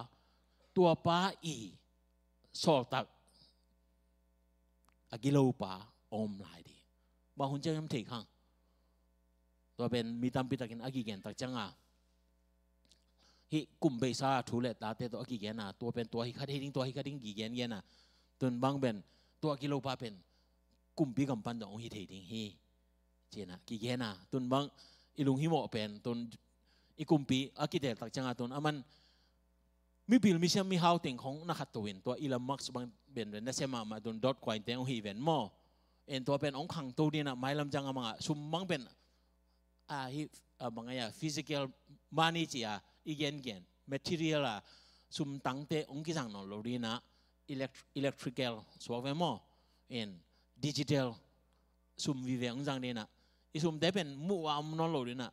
[SPEAKER 1] ตัวป้าอีสอตักอากิโลป้าอมหลายดีบางคนจะยังถือข้างตัวเป็นมีตามพิตากินอากิเกนตักจังอ่ะฮิกุมเบซ่าทูเลตตาเตตัวอากิเกนน่ะตัวเป็นตัวฮิคัดดิ้งตัวฮิคัดดิ้งกี่เกนเกนน่ะตุนบางเป็นตัวอากิโลป้าเป็นกุมปีกำปั้นตัวองฮิเทดิ้งฮิเจน่ะกี่เกนน่ะตุนบางอิลุงฮิโมเป็นตุนอีกุมปีอากิเดตักจังอ่ะตุนอามันมีบิลมิเชมมีฮาวติงของนักตัวตัวอีลามักส์บางเป็นนั่นเสมาตุนดอทควายเตงองฮิเวนมอเอ็นตัวเป็นองขังตัวนี่นะไม่ลำจังอ่ะมังอ่ะซุมมังเป็นฮิบางอย่าง physical money จีอ่ะอีเกน material อ่ะซุมตั้งเตองกิจังนอลลีนะ electrical สวกเวมอเอ็น digital ซุมวิเวองจังเนี่ยนะอีซุมได้เป็นมัวมนอลลีนะ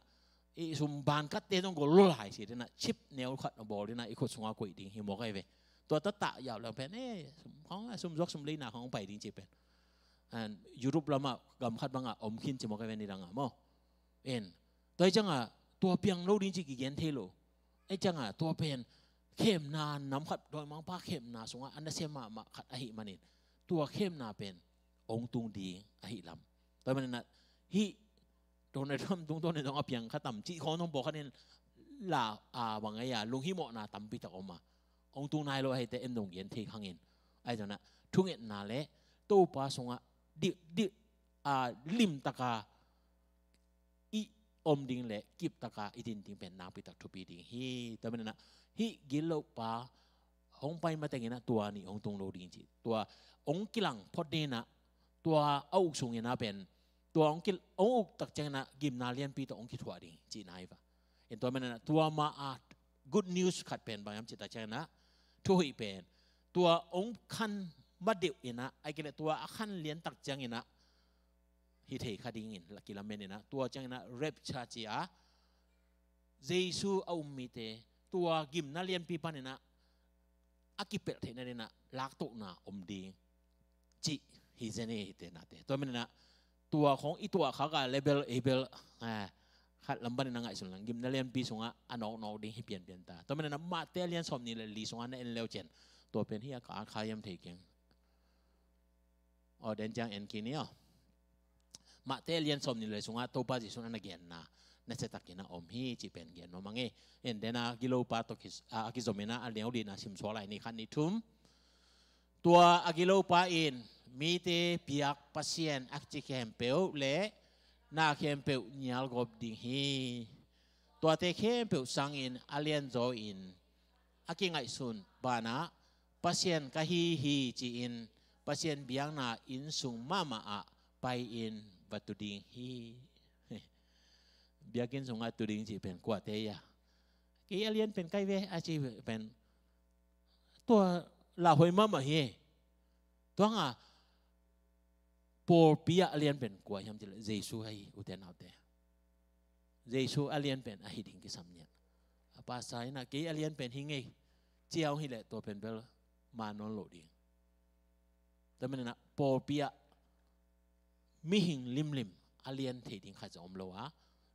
[SPEAKER 1] อีซุมบานกัดเตต้องกลุหลายสิเดนะชิปแนวขัดบอลเลยนะอีคนสงอากุยดิ้งหิมอกไอเวตัวตะตะยาวแล้วเป็นของซุมยกซุมลีน่าของไปดิ้งจีเป็นยุโรปละมากำคัดบางอ่ะอมขินจิมอกไอเวนี่ดังอ่ะมอเอ็นตัวจังอ่ะตัวเปียงโลดิ้งจีกี่เกนเทโลไอจังอ่ะตัวเป็นเข้มนานน้ำขัดโดยมังป้าเข้มนาสงอาอันนั้นเสมาขัดอหิมันนี่ตัวเข้มนาเป็นองตุงดีอหิลำตัวมันน่ะฮิตรงในทำตรงต้นในตรงอาเปียงข้าต่ำจีเขาต้องบอกเขาเนี่ยลาบางไงอ่ะลุงฮิโมนาต่ำปีตะออกมาองตุงนายเราให้แต่เอ็นดงเย็นเทขังเงินไอ้เจ้าน่ะทุ่งเอ็นนาเล่ตู้ปลาสงอ่ะดิลิมตะกาอีอมดิ่งเล่กิบตะกาอีดินดิ่งเป็นนาปีตะทุปีดิ่งฮีแต่มันน่ะฮีกิโลปลาองไปมาแต่งเงินนะตัวนี้องตุงโลดิ่งจีตัวองกิลังพอดีนะตัวเอาสูงเงินนะเป็นตัวองค์ตักจังนะกิมนาเลียนปีตัวองค์คิดว่าดีจีนายปะเห็นตัวมันนะตัวมาgood news ขัดเป็นบางอย่างจิตตักจังนะทุยเป็นตัวองค์ขันมาเดียวนะไอ้กิเลตัวขันเลียนตักจังนะฮิเทคดิ้งละกิลเมนนะตัวจังนะเรปชาจีอาเจซูเอามีเตตัวกิมนาเลียนปีปันนะอากิเปลเทนนะลักตุนะอมดีจีฮิเจเนเตนะเตตัวมันนะตัวของอีตัวเขาก็เลเวลขัดลำบันนังไงส่วนหลังกิมนั่นเรียนปีสงฆ์อันนอกดิ้งให้เปลี่ยนตาตัวมันนั้นมาเตเลียนสมนี่เลยลีสงฆ์นั่นเอ็นเลวเจนตัวเป็นที่อาขายมเทกิงเดินจังเอ็นกินี่มาเตเลียนสมนี่เลยสงฆ์ตัวป้าจิสุนันเกียนนะนั่นจะตักกินนะอมฮีจีเป็นเกียนโนมังเอ็นเดน่ากิโลปาตกิสกิโซเมนะอันเดียวดีนะชิมสวาไลนี่ขันนี่ทุ่ม ตัวอากิโลปาอินมีเตพิยักพัศยันอักจิเคมเปิลเล่นาเคมเปิลเนียลกบดิ่งฮีตัวเตเคมเปิลสังอินอาเลียนโจอินอากิไงสุนบานะพัศยันกะฮีจีอินพัศยันเบียงนาอินสุงมามาอะไปอินบัตุดิ่งฮีเบียกินสุงอาตุดิ่งจีเป็นกว่าเตียกี่อาเลียนเป็นไกเวอาจีเป็นตัวลาหอยมามาเฮตัวงาปอร์ปีอาเลียนเป็นกว่ายังจะเจสุให้อุเทนเอาเตเจสุอาเลียนเป็นอาฮิดิงกิสัมเนียภาษาหน้ากี่อาเลียนเป็นหิงไงเจ้าฮิเลตัวเป็นเบลมานอนโหลดิงแต่มันนะปอร์ปีมีหิงลิมอาเลียนเทดิงขัดจะอมโลวะ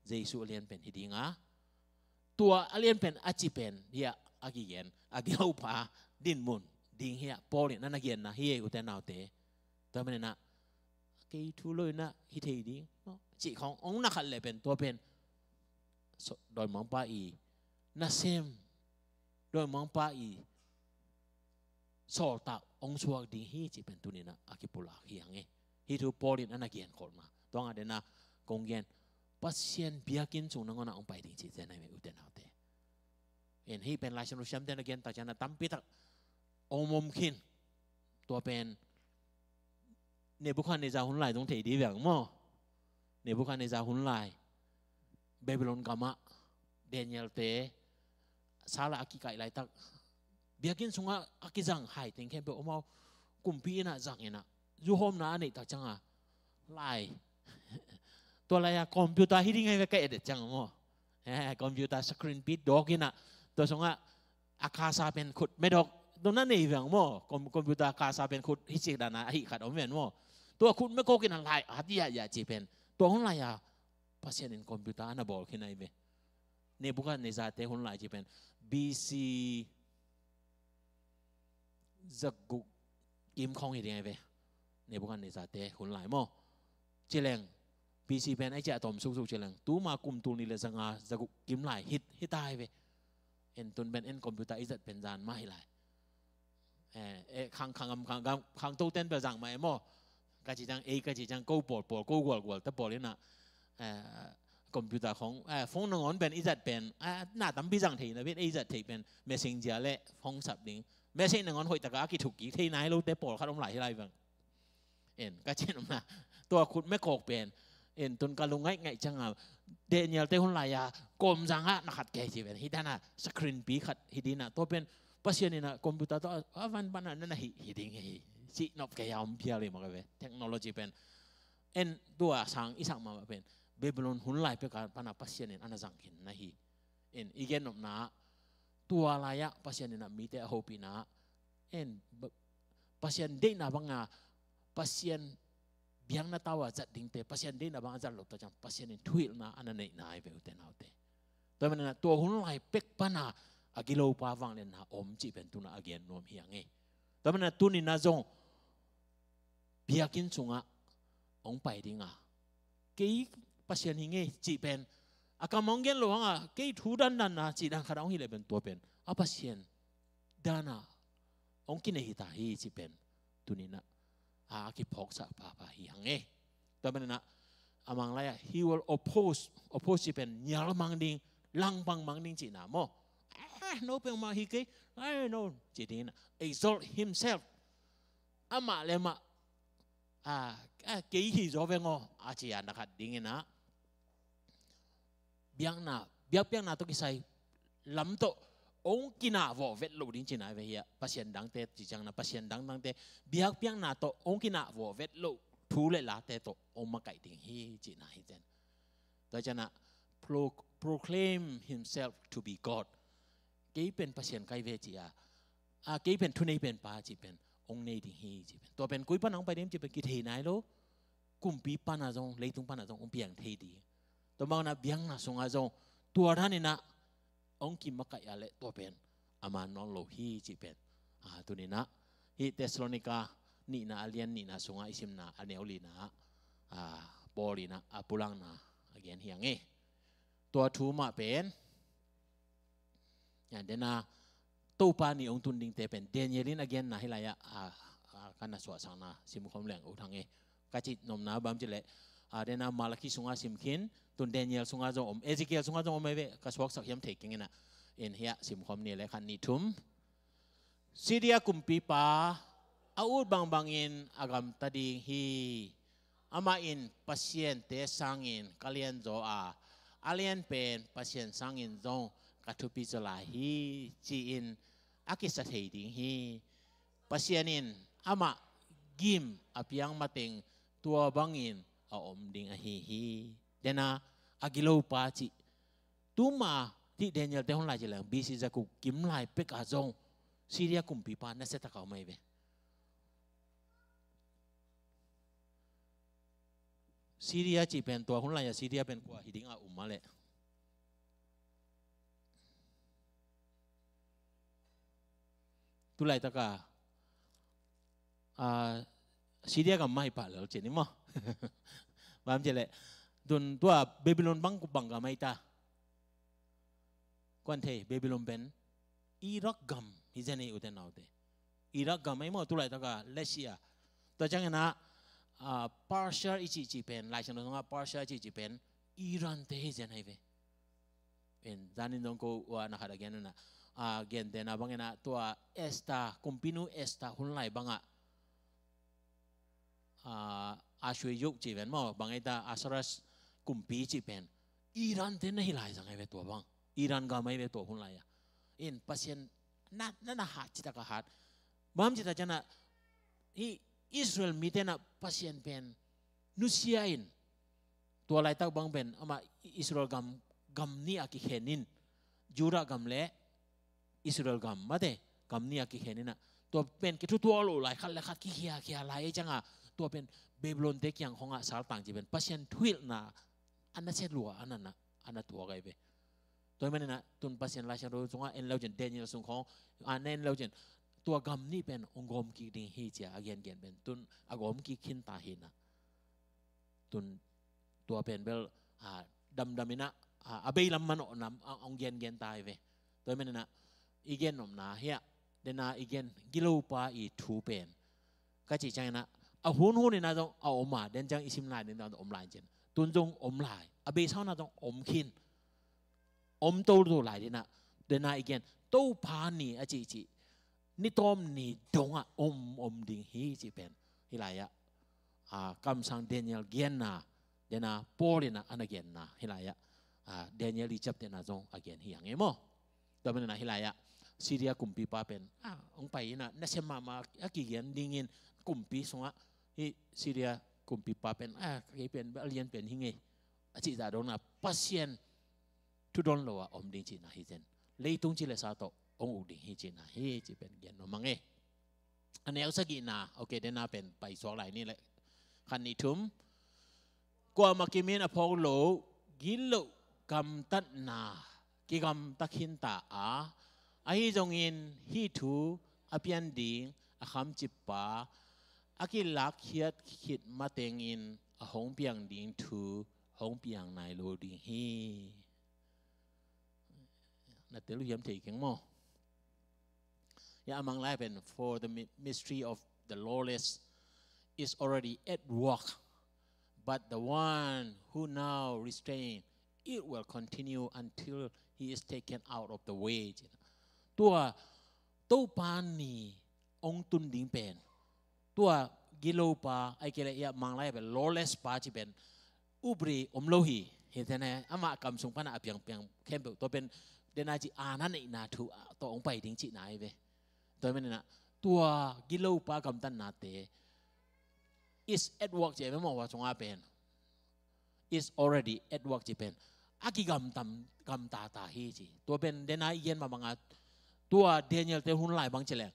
[SPEAKER 1] เจสุอาเลียนเป็นฮิดิงะตัวอาเลียนเป็นอาจิเป็นเฮียอากิเยนอากิเอาปาดินมุนดิ่งเฮียปอลินั่นนักเรียนนะเฮียอุเทนเอาเตแต่มันนะกี่ทุเลยนะฮิตเฮดิจีขององนักขัดเลยเป็นตัวเป็นโดยมองป้าอีน่าเซมโดยมองป้าอีสอดตาองชัวดิ่งฮีจีเป็นตัวนี้นะอากิปุลาเฮียงเอฮิทุปอลินั่นนักเรียนคนมาต้องadaนะกงเงินpasien biakin sung nangona ong pai ding chi zen ai me uten autte en hi pen lai sanu sham ten again ta jana tampi tak omom khin to pen ne bukan ne za hun lai dong thei di bang mo ne bukan ne za hun lai babylon kama daniel te sala aki kai lai tak biakin sunga aki jang hai teng khem pe omau kumpi na jang ena ju hom na nei ta changa laiตัวอะไรอะคอมพิวเตอร์ที่ดิ้งไงไปแกะเด็ดจังมั้งคอมพิวเตอร์สกรีนปิดดอกกินอะตัวสงะอาคาซาเป็นขุดไม่ดอกตรงนั้นนี่เหวี่ยงมั้งคอมพิวเตอร์อาคาซาเป็นขุดฮิจิดานะฮิขัดอมเวียนมั้งตัวขุดไม่โกกินอะไรฮัตยาอย่าจีเป็นตัวคนไรอะภาษาในคอมพิวเตอร์อันนั้นบอกขึ้นไงเว้ยเนี่ยบุคคลในซาเตคนไรจีเป็น BC จะกุกิมคองยังไงเว้ยเนี่ยบุคคลในซาเตคนไรมั้งเจริญPC เป็นไอ้เจ้าตอมสุกๆเจริญตู้มากุมตูนี่เลยสังอาจะกุกิมไหลฮิตตายไปเอ็นตุนเป็นเอ็นคอมพิวเตอร์อิจเป็นจานไม่ไหลขังตู้เต้นไปสั่งมาไอ้หม้อกะจิจังกะจิจังกูปวดกูกวดแต่ปวดเลยนะคอมพิวเตอร์ของฟงนงอนเป็นอิจเป็นหน้าตั้มพี่สั่งทีนะพี่อิจทีเป็นเมสเซนเจอร์และฟงสับดิ้งเมสเซนนงอนหอยตะกะกิถูกกี่ที่ไหนรู้แต่ปวดเขาต้องไหลที่ไรบ้างเอ็นกะจินออกมาตัวขุดไม่โกกเป็นเอ็นตุนกาลุงไงจังอ่ะเดนิเอลเตคนไรอ่ะกลมจังอ่ะนักขัดแก่จีเป็นฮิดานะสกรีนปีขัดฮิดีนะตัวเป็นปัจจุบันนี่นะคอมพิวเตอร์ตัววันปันนั่นนะฮิดิงจีนอบแก่ยามเพียเลยมั้งเว้ยเทคโนโลยีเป็นเอ็นตัวสังอีสังมาเป็นเบบิโลนหุ่นไหลไปกับปันปัจจุบันนี่อันนั้นสังหินนะฮีเอ็นอีกอย่างนึงนะตัวอะไรอ่ะปัจจุบันนี่นะมีแต่โฮปีนะเอ็นปัจจุบันเด็กนะบังอ่ะปัจจุบันbiang na tawa zat ding te pasien din abang azal lo ta jang pasien in tuil na ana nei nai be uten autte to man na to hun lai pek pana agilo pa wang len na om chi pen tu na again nom hiang e to man na tunin na zong biakin chunga ong pai dinga ke pasien hinge chi pen akamong gen lo nga ke thu dan na chi dan kharang hi le ben to pen a pasien dana ong kin hi ta hi chi pen tunin na aki pok sa papa hiyangแต่มันนะอมังไรhe will oppose ที่เป็นยาลมังดิงลังบังมังดิงจีน่ะโมno เป็นมาฮิกno จีดินะ exalt himself อามาเลมาเกี่ยฮิโจเวงอาจีอันนักดิ้งนะเบียงนาตุกิไซลำโตองกินาโวเวทโลดิ้งจีน่าเวียพัศยันดังเตจิจังนะพัศยันดังเตเบียงนาโตองกินาโวเวทโลทูเลลาเตโตองมาไก่ดิ้งฮีจีน่าฮิเจนแต่จะนะ proclaim himself to be God กี่เป็นพัศยันไก่เวจีกี่เป็นทุนในเป็นปาจีเป็นองในดิ้งฮีจีเป็นตัวเป็นกุยปนังไปเดิมจีเป็นกิเทนายโลกุมปีปานาจงเลยตุงปานาจงองเปียงเทดีตัวบางนะเบียงนาสงอาจงตัวท่านนี่นะองคิมมาไก่อะไรตัวเป็นอามานอนโลฮีจีเป็นตัวนี้นะฮิเทสโลนิกานี่นะอาเลียนนี่นะสงอาอิซิมนะอันเนอลีนะบอลีนะปุลังนะอาเกียนเฮียงตัวทูมาเป็นอย่างเดนะตู้ปานี่องตุนดิงเตเป็นเดนเยลินอาเกียนนะให้ไร kan na suasang na sim kom leng utang kacit nom na bam jile dena malaki sunga simkin tun Daniel sunga jong Ezekiel sunga jong mebe kaswak sak yam taking ina in hiya sim kom ni le kan ni tum Syria kumpi pa aud bang bangin agam tading hi ama in pasyente sangin kalian zo alien pen pasien sangin zong katupi zalahi ci in akisa ding hi pasienin ama gim apiang mating tua bangin ding hi dena agilo pa ci tuma ti Daniel te hon lai jelang bisi zaku kim lai pek azong Syria kumpi pa na seta ka mai be Syria ci pen tua hon lai ya Syria pen kwa hiding umale tu lai taka Syria kam mai pa lo ceni mo paham jele dun tua Babylon bang ku bangga mai ta kwan the Babylon ben Iraq gam hizani uten naude Iraq gam mai mo tu lai taka Lesia ta jangena Persia ichi pen lai chano nga Persia ichi pen Iran te hizan hai ve pen zanin dong ko wa na hada genana gente na bangena tua esta kumpinu esta hunlai banga aswe yuk ci ben mo bangeta asaras kumpi ci pen Iran te na hilai sang ve tua bang Iran ga mai ve tua hunlai ya in pasien na hat cita ka hat mam cita jana hi Israel mitena pasien pen nusiain tua lai tak bang pen ama Israel gam ni aki khenin jura gam le Israel gam mate gam ni aki khenina to pen ki tu lo lai khat la khat ki khia lai changa to pen Babylon te kyang honga sal tang ji ben pasien twil na anna se lua anana anna tua gai be to men na tun pasien la chang ro chunga en laujen Daniel sung khong anen laujen tua gam ni pen ongom ki ding hi cha again gen ben tun agom ki khin ta hina tun tua pen bel dam-damina abei lam man nam ong gen tai ve to men na igen nom na hia dena igen gilo pa I thu pen ka chi chang na hun ni na dong oma den jang isim lai den dong lai jen tun jong lai abe sao na dong khin to lai dena igen to pa ni a chi ni tom ni dong ding hi chi pen hi lai ya kam sang Daniel gen na dena polina an again na hi lai ya Daniel I chap dena jong again hi ang emo to men na hi lai ya Syria kumpi pa pen ong pai na sema ma akigen dingin kumpi songa hi Syria kumpi pa pen kai pen alien pen hinge achi da dong na pasien tu don lo ding chi na hi jen leitung chi le sa to ong ding hi chi na hi chi pen gen no mange ane au sagi na okay den na pen pai so lai ni le khan ni thum kwa makimin apolo gilo kam tat na ki gam takhin ta ahi jongin hi thu apian ding akham chipa akilak khiat khit matengin ahong piang ding thu hong piang nai lo ding hi na telu yam thei keng mo ya amang lai pen for the mystery of the lawless is already at work but the one who now restrain it will continue until he is taken out of the wayตัวโตปานนี่องตุนดิงเป็นตัวกิโลปาไอเกลยมังไลเป็น lawless ปาจิเป็นอุบรีโลหิเห็นไหมอามากำสงพันอาเปียงเข้มตัวเป็นเดนาจิอานั่นอีนาถูตัวองไปถึงจิไหนเว้ตัวเป็นนะตัวกิโลปากำตันนาเต is at work เจ้าไม่มองว่าจงอาเป็น is already at work จิเป็นอากิกำตาฮีจิตัวเป็นเดนาเย็นมาบังอาตัวเดนิเอลเตหุนไลบางเจริญ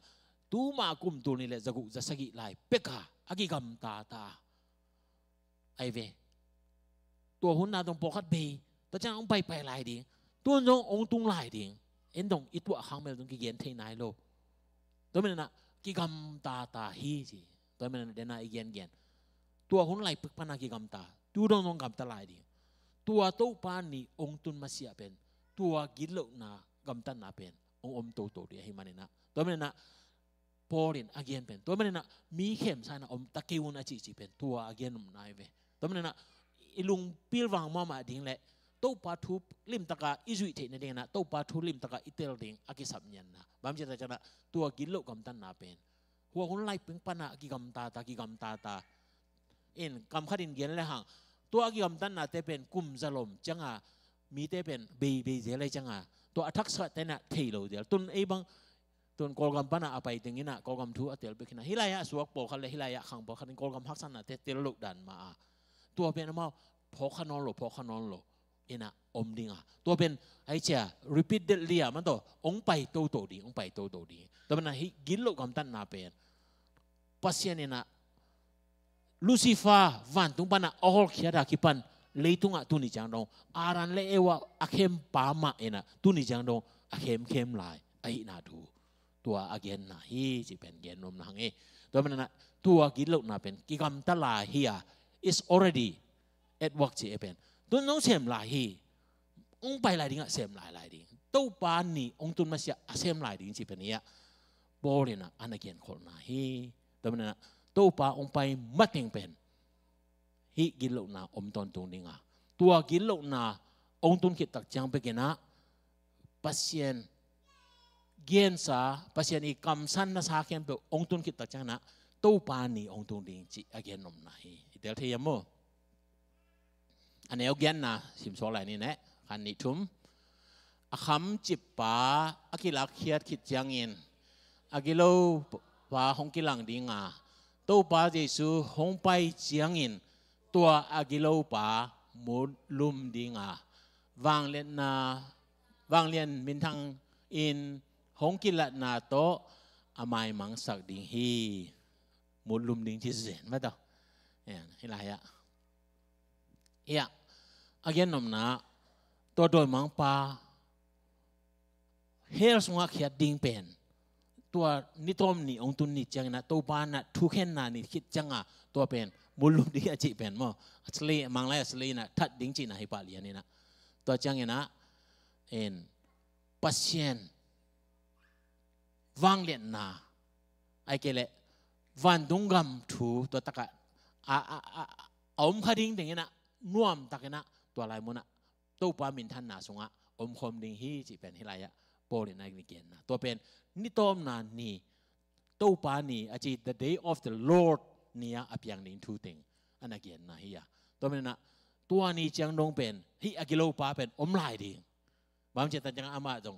[SPEAKER 1] ตัวมากุมตัวนี่แหละจะสกิไลเป็กะอากิกำตาไอเวตัวหุนนาตรงปกัดเบย์ตัวจ้างไปไลดิตัวน้ององตุงไลดิเอ็นตรงอีตัวหางเมลตรงกิเย็นเทนายโลตัวมันน่ะกิกำตาฮีจิตัวมันเดนาอีเย็นตัวหุนไลเป็กปนากิกำตาตัวน้องกำตาไลดิตัวโตปานนี่องตุนมาเสียเป็นตัวกิโลนากำตันนาเป็นองโตดีให้มันนะตัวมันนะพ Paulin again pen to mana mi kem sana om takiun aci ci pen tua again nai ve to mana ilung pilwang mama ding le to patu lim taka izui te na ding na to patu lim taka itel ding aki sap nyan na bam cita cana tua gilo kam tan na pen huwa hun lai peng pana ki kam ta in kam khadin gen le hang tua ki kam tan na te pen kum zalom changa mi te pen be je le changa to attack sa te na thelo del tun e bang tun kolgam pana apai tingina kolgam thu atel bekina hilaya suak po khale hilaya khang po khanin kolgam haksan na te tel luk dan ma tua pen ma po khanon lo ina om dinga tua pen ai cha repeatedly man to ong pai to di to na hi gilo kam tan na pen pasien ina Lucifer van tung pana all khiada kipan leitunga tuni jang dong aran le ewa akhem pa ma ina tuni jang dong akhem lai ai na tu tua again na hi ji pen gen nom na nge to mana na tua gilo na pen ki kam ta la here is already at work ji pen tu no sem la hi ong pai lai ding sem lai ding to pa ni ong tun ma sia sem lai ding ji pen ya bolina an again khol na hi to mana na to pa ong pai mating pen hi gilo na om ton tung dinga tua gilo na ong tun kit tak jang pe kena pasien gen sa pasien i kam san na sa kem pe ong tun kit tak jang na to pa ni ong tun ding chi again nom na hi itel the yamo ane again na sim so lai ni ne kan ni thum akham chip pa akila khiat khit jang in agilo pa hong kilang dinga to pa jesu hong pai chiang in tua agilo pa mulum dinga wang len min thang in hong kilat na to amai mang sak ding hi mulum ding chi zen ma to hilai ya again nom na to doi mang pa hel sunga khiat ding penตัวนิตอมนี่องตุนนี่จังนะตัวบ้านนะทุกแห่งนะนี่คิดจังอ่ะตัวเป็นมุลุมดีอาจิเป็นมั้งสลีมังไลสลีนะทัดดิ้งจีนะให้ปาลีนี่นะตัวจังนะปัสเซียนวางเลียนนะไอ้เกลวันดุงกำถูตัวตะกะอมขดิ้งดิ้งนะน่วมตะกะนะตัวอะไรมั้งนะตัวป้ามินทันนะสงะอมคมดิ้งฮีจีเป็นให้ไรอะโปรเลยนะนี่เกณฑ์นะตัวเป็นนิตอมนานี่ตัวปานี่อาจี the day of the Lord เนี่ยอภิยังนิ่งทูติงอันนั้นเกียนนะเฮียตัวเป็นนะตัวนี้จังดงเป็นฮิอากิโลปาเป็นอมลายดีบางเจตันจังอามาจง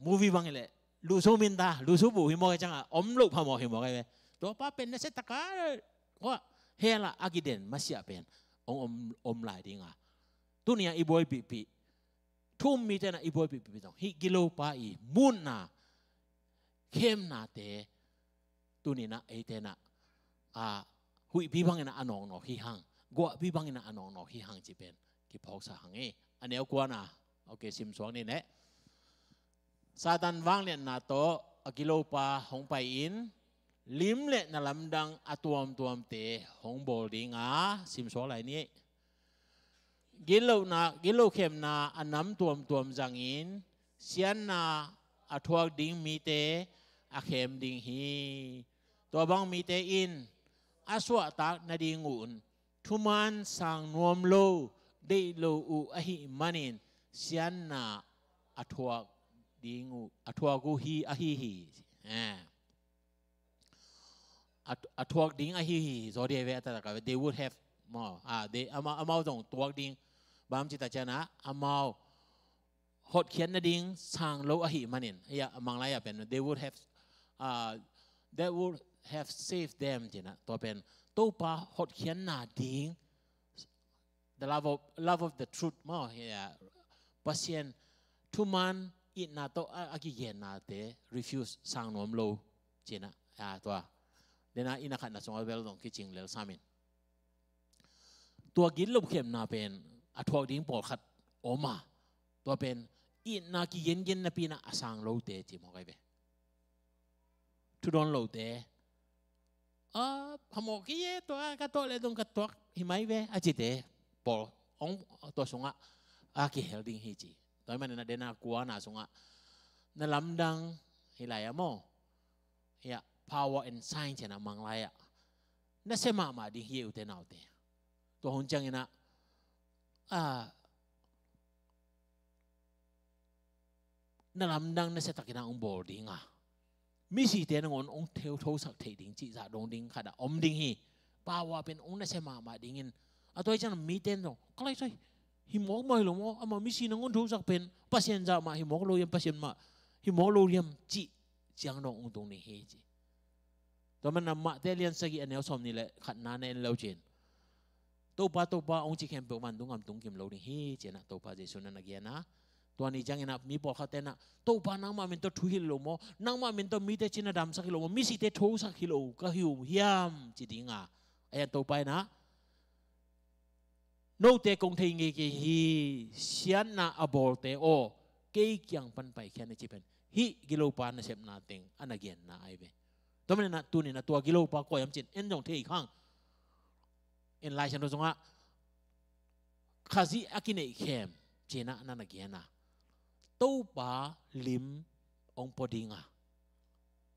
[SPEAKER 1] movie บางเลยลูซูมินตาลูซูบุหิมอจังอมลูกพมอหิมอไงตัวปาเป็นนั่นเสตะกาว่าเฮล่าอากิเดนมาเสียเป็นอมลายดีงะตัวนี้อีบอยปีทุ่มมีแต่นะอีบอยปีตรงฮิกิโลปาอีมุนนะเข้มนาเตตัวนี้นะไอเตนะหุยพี่บังนะอนองนอขี้หังกัวพี่บังนะอนองนอขี้หังจีเป็นกี่พอกสาหังอันนี้เอากัวนะโอเคซิมสวงนี่แหละซาตันวางเล่นนาโตกิโลปาหงไปอินลิมเล่นนาลำดังอตัวมเตหงโบลิงซิมสวงอะไรนี้กิโลเข้มนาอันน้ำตัวมจังอินเสียนนาอัทวกดิ้งมีเตอาเข้มดิ้งฮีตัวบังมีเตอินอาสวะตักนาดิ้งอุ่นทุมันสังนวมโลได้โลอุอหิมันินเสียนนาอัทวกดิ้งอุอัทวกูฮีอหิฮีอัทวกดิ้งอหิฮีโซเดียเวตตะกะ they would have more they อามาตรงตัวดิ้งบางจิตตะจนะอามาหดเขียนนาดิ้งสังโลอหิมันินเฮียมังไลเป็น they would have saved them จีนะตัวเป็นตัวปาหดเขียนนาดิ้ง the love of the truth มั้งเฮียปัสเซียนทุมันอินาโตอากิเยนาเต refuse สังนวมโลจีนะตัวเดน่าอินาขันนะสงฆ์เวลตรงที่จริงเลวสามินตัวกินลมเข็มนาเป็นอัทวดิ้งปอดขัดออกมาตัวเป็นอินากิเย็นนะปีน่ะสังโลเตจีมองไงเบทุดอนโลเตพมอกกี้ตัวกระโตเลยตรงกระโตหิมะเวอาจิเตปอองตัวสงฆ์อากิเฮลดิ้งฮิจิตัวมันน่ะเดน่ากลัวน่ะสงฆ์นั่นลำดังฮิไลอะโม ya power and sign cina manglaya na sema ma di hiu te nau te to honjang ina na lamdang na setakina ong boarding misi te ngon ong theo tho sak thei ding chi za dong ding khada om ding hi power pen ong na sema ma dingin atoi chan mi ten no kalai sai hi mo mai lo mo ama misi na ngon tho sak pen pasien za ma hi mo lo yam pasien ma hi mo lo yam chi chiang dong ong dong ni he chi to man ma te lian sagi anel som ni le khat na ne lo chen to pa ong chi kem pe man dung am tung kim lo ni he chena to pa jesu na nagia naตัวนี้จังเงินมีบอกเขาแต่นะตัวปานังมาเป็นตัวทุหิโลโมนังมาเป็นตัวมีแต่ชินดำสักกิโลโมมีสิแต่ทูสักกิโลก็หิวเฮียมจีดิงไอ้ตัวไปนะโนเตกงเทงเกฮีเสียนนาอบอลเตโอเกี่ยงปันไปแค่ในจีเป็นฮิกิโลปานเสพนาเต็งอันนั้นเกียนนาไอเบตัวมันนะตัวนี้นะตัวกิโลปาก็ยำจินเอ็นจงเทอีกข้างเอ็นไลน์ฉันรู้สึกว่าข้าซีอากินเอเข้มเจน่าอันนั้นเกียนนะตัวปาลิมองปดิง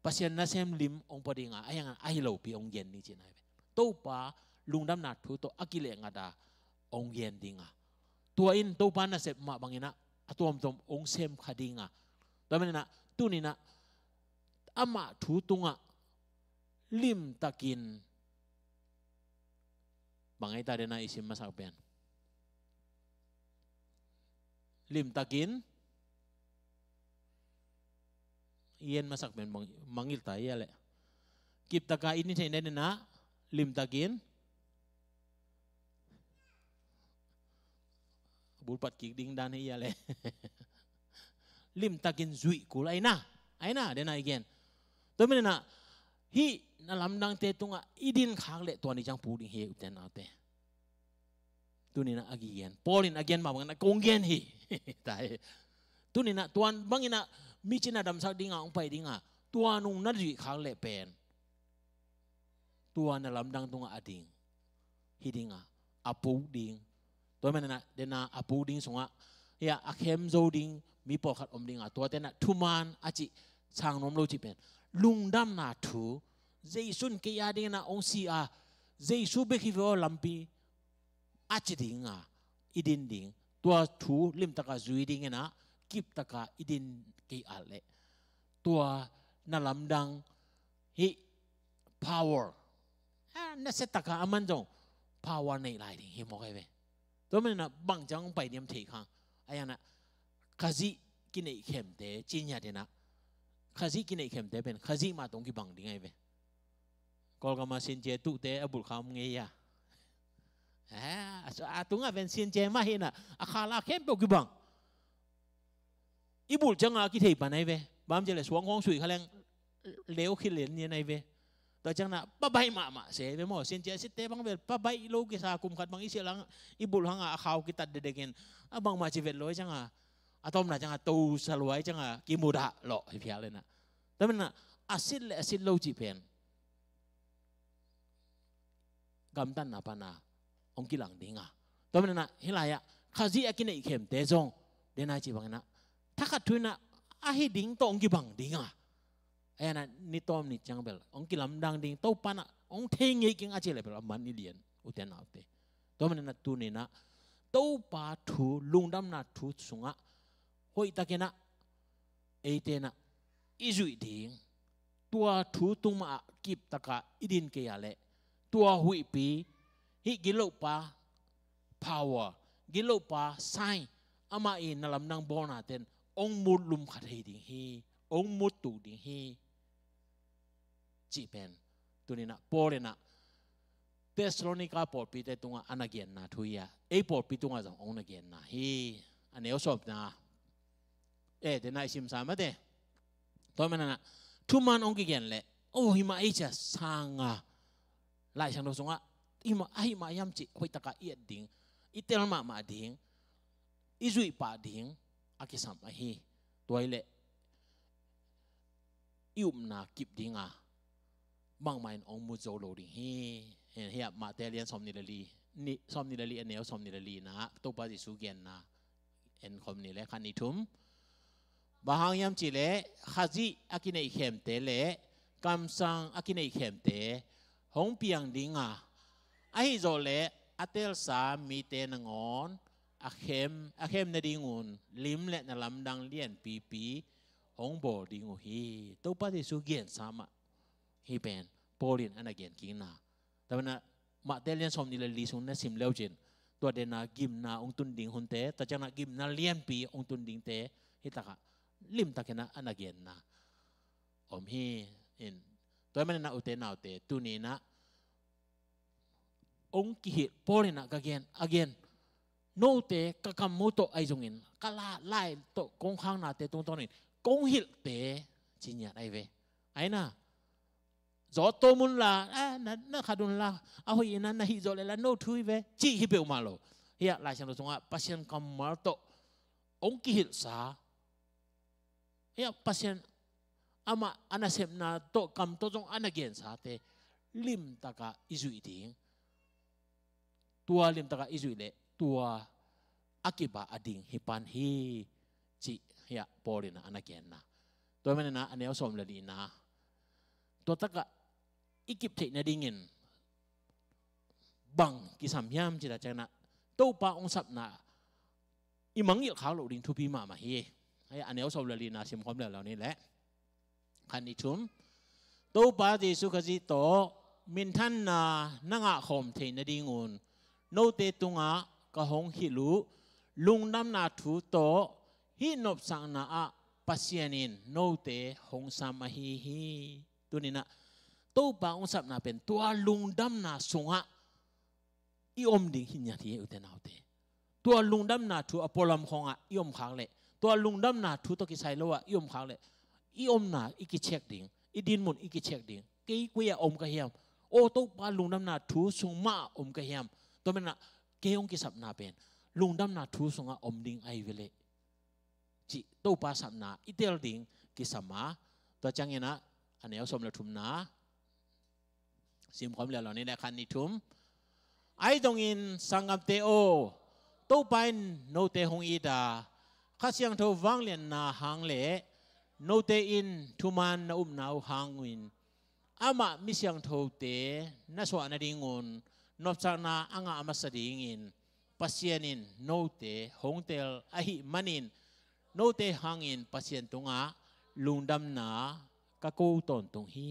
[SPEAKER 1] pasien na sem lim ong podinga ayang ai lo pi ong yen ni chinai to pa lungdam na thu to akile ngada ong yen dinga tua in to pa na sep ma bangina atom tom ong sem khadinga tamena tu ni na ama thu tunga lim takin bangai ta dena isim masak pen lim takin iyan masak ben mangil tayo le kip taka ini sa ina na lim takin bulpat kik ding dan iya le lim takin zui kulay na ay na dena again to men na hi na lamdang te tunga idin khang le to ni jang pu ding he uten ate tu ni na again polin again ma bang na konggen hi tai tu ni na tuan bangina mi china dam sak dinga ong pai dinga tua nung na ri khang le pen tua na lamdang tunga ading hidinga apu ding to men na dena apu ding songa ya akhem zo ding mi po khat om dinga to tena thuman achi chang nom lo chi pen lungdam na thu jaisun ke ya ding na ong si a jaisu be khi vo lampi achi dinga idin ding tua thu lim taka zui ding na kip taka idin ke ale tua na lamdang hi power na setaka aman jong power nei lai ding hi mo kai be to men na bang jang pai niam thei khang ayana khazi kinai khem te chinya de na khazi kinai khem te ben khazi ma tong ki bang ding ai be kol ka ma sin je tu te abul kham nge ya so atunga ben sin je ma hi na akhala khem pe ki bang ibul janga ki thei pa nai be bam je le suang hong sui khaleng leo khi len ni nai be to jang na ba bai ma se be mo sin je sit te bang be ba bai lo ki sa kum khat bang isi lang ibul hanga khaw ki tat de degen abang ma chi vet lo janga atom na janga tu salwai janga ki muda lo hi phia le na to men na asil le asil lo chi pen gam tan na pa na ong ki lang dinga to men na hilaya khazi akine ikhem te jong de na chi bang na takat tuina ahi ding to ong ki bang dinga ayana ni tom ni changbel ong ki lamdang ding to pana ong thengi king achi le bel man ni lien uten autte to men na tu ni na to pa thu lungdam na thu sunga hoi takena eitena izui ding tua thu tuma kip taka idin ke yale tua hui pi hi gilo pa power gilo pa sign ama in na lamdang bona ten ong mut lum khat hei ding hi ong mut tu ding hi chi pen tu ni na polena Thessalonica por pi te tunga anagian na thuya e por pi tunga jang ong nagian na hi aneo sop na de na sim sa ma de to man na thu man ong ki gen le oh hi ma e cha sanga lai sang do songa i ma ai ma yam chi hoi taka i ding i tel ma ding i zui pa ding akisam a hi toile ium na kip dinga bang main ong mu zo lo ding hi he ma te lian som ni le li anel som ni le li na to pa ji su gen na en khom ni le khan ni thum bahang yam chi le khazi akine khem te le กำสังอากินไอเข้มเตหงเปียงดิงอ่ะไอ้โจเละอาเตลสามีเตนงอนอาเข้มในดิงูนลิมเละนลำดังเลียนปีหงโบดิงูฮีตัวปฏิสุเกียนสามะฮีเป็นโพลินอันนั้นเกียนกินนาแต่ว่ามาเตลียนสมนิลลีสุนนะสิมเลวจินตัวเดนากิมนาองตุนดิงหุนเตแต่จังนากิมนาเลียนปีองตุนดิงเตฮิตากะลิมตะเกนะอันนั้นเกียนนาอมฮีอินตัวมันนาอุเตนาอุเตตุนีนะองกิฮิโพลินะกะเกียนagainโนเตกะกัมมุโตไอจงอินกะลาไลโตกงข้างนาเตตรงตอนนี้กงฮิลเตจิญญาไอเวไอนะจอโตมุนลานั่นขาดุนลาเอาหินันนะฮิจอเลลาโนทุยเวจีฮิเปอุมาโลเฮียลายเชนตัวตรงอ่ะปัสยันกัมมาโตองกิฮิลสาเฮียปัสยันอามาอันนั้นเสพนาโตกัมโตจงอันนั้นเกียนสาเตลิมตะกะอิจุอิติงตัวลิมตะกะอิจุอิเลตัวอากิบะอดิงฮิปันฮีจิเฮียโพลินะอันนั้นเกียนนะตัวมันนะอันนี้เอาสมเลยดีนะตัวตะกะอิกิบเทนะดิ่งบังกิสามยามจิตาจังนะตัวปาองสับนะอิมังยิ่งขาวหลุดิงทุพีมาเฮียอันนี้เอาสมเลยดีนะสิมความเรื่องเหล่านี้แหละขันนิชุมตัวปาดิสุขจิโตมินทันนานังอาคมเทนะดิ่งุนโนเตตุงะกะหงฮิลุลุงน้ำนาทูโตฮินบสังนาอะปัสยานินโนเตหงสามาฮีตัวนี้นะตัวปาองสับนาเป็นตัวลุงดำนาสงะอีอมดิ่งหินยาที่อุเทนเอาเตตัวลุงดำนาทูอพอลมของอ่ะอีอมขางเลยตัวลุงดำนาทูตกิไซโลอ่ะอีอมขางเลยอีอมนาอีกิเช็คดิ่งอีดินมุนอีกิเช็คดิ่งกี่กุยอมกะเฮียมโอ้ตัวปาลุงดำนาทูสงมาอมกะเฮียมตัวมันนะเกี่ยงกิสับนาเป็นลุงดำนาทูสงะอมดิ่งไอเวเลจิตัวปาสับนาอีเตลดิ่งกิสัมมาตัวจังเงี้ยนะอันนี้เอาสมละทุมนะสิมความเหลือเหล่านี้ในคันนิทุมไอตรงอินสังกัมเตโอตู้ไปโนเตหงอีดาข้าเสียงทวังเลียนนาหางเล่โนเตอินทุมันนาอุมนาวหางวินอามามิเสียงทเตนัสวานาดิงุนนบจากนาอ่างอามาสดิงินปัสยานินโนเตหงเตลอหิมันินโนเตหางอินปัสยันตุงะลุงดำนากะกูตอนตรงฮี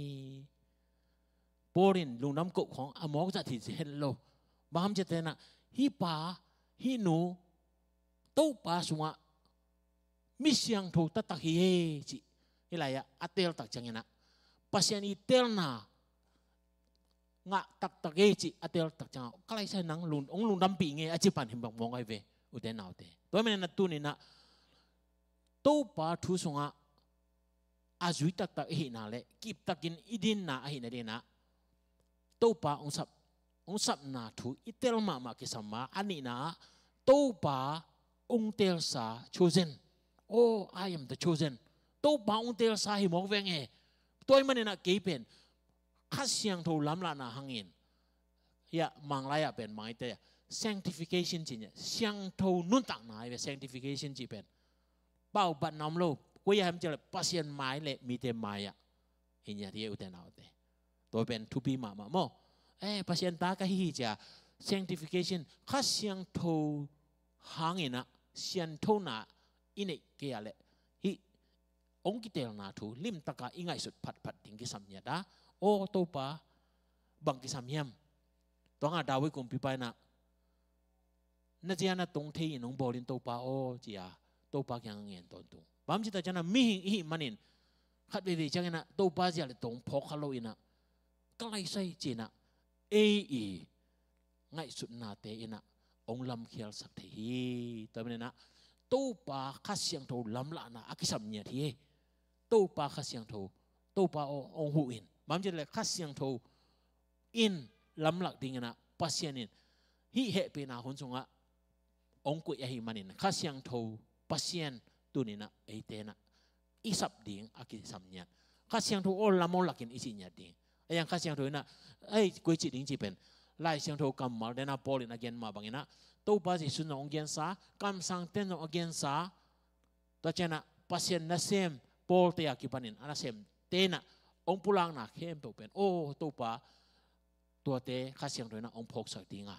[SPEAKER 1] โปรินลุงน้ำกุของอมอกจะถิ่นเห็นโลบางจะเตนะฮีป่าฮีหนูตู้ป่าสงะมิเสียงถูกตักฮีจิอะไรอะอัตเตลตักจังนะปัสยานิเตลนางะตักเอจิอัตเตลตักจังก็เลยใช้นังลุงดำปีเงอจิปันเห็นบังมองไอเวอุเทนเอาเตตัวมันนั่นตัวนี้นะตู้ป่าทุสงะอาจุยตักหินาเล่กิบตักินอิดินนาหินาเดนะตัวปาองสับนาทูอิเตลมากิสัมมาอันนี้นะตัวปาองเตลซา chosen oh I am the chosen ตัวปาองเตลซาหิมอกเวงเอตัวมันเนี่ยนะเกี่ยเป็นข้าเสียงทูล้ำละนาหังอินยะมังไลอะเป็นหมายแต่ sanctification จริงเนี่ยเสียงทูนุ่นตักนายเป็น sanctification จีเป็นเป้าบัดน้ำโลกูอยากให้มันจะปัสยันไม้เลยมีแต่ไม้อะเห็นอย่างที่อุตส่าห์เตตัวเป็นทุบีมาโมปัสยันตากะฮีจะ sanctification ข้าเสียงทูหางอินะเสียงทูน่ะอินเกี่ยเลยฮีองกิเตลนาทูลิมตะกะอิงไงสุดผัดถึงกิสัมยาดาโอ้ตัวปะบังกิสัมยมตัวงาดาวิกุมพิไปนะนั่นเจ้าน่ะตรงที่น้องบอลินตัวปะโอ้จีอาตัวปะยังเงินตอนตุบางทีแต่จังนะมีหิมันอินขัดดีๆจังนะตัวปะจะเลยตรงพกฮัลโลอินะก็ไล่ใส่จีนะง่ายสุดนาเตอินะองลำเขียลสักทีแต่ไม่นะตัวปะข้าเสียงโทลำละนะอากิสัมเนี่ยทีตัวปะข้าเสียงโทตัวปะองหูอินบางทีเลยข้าเสียงโทอินลำหลักดิ่งนะปัสยานินฮิเหเป็นอาหุนสงะองกุยหิมันอินข้าเสียงโทปัสยันตัวนี้นะไอเตนะอิสับดิ่งอากิสัมเนี่ยข้าเสียงโทโอลำมอลักินอิสิเนี่ยดิ่งยังข้าเสียงโทนะไอ้กุยจิตดิ่งจีเป็นไล่เสียงโทกำมาเดน่าโพลินอาเกนมาบางอย่างนะตัวปัสยันองเกนซากำสังเตนองเกนซาตัวเจนะปัสยันนั่นเซมโพลเตียกิปันินอันนั้นเซมเตนะ องปุลังน่ะเข้มเป็นโอ้ตัวปาตัวเตะข้าเสียงโดยนะองพกสักดิงะ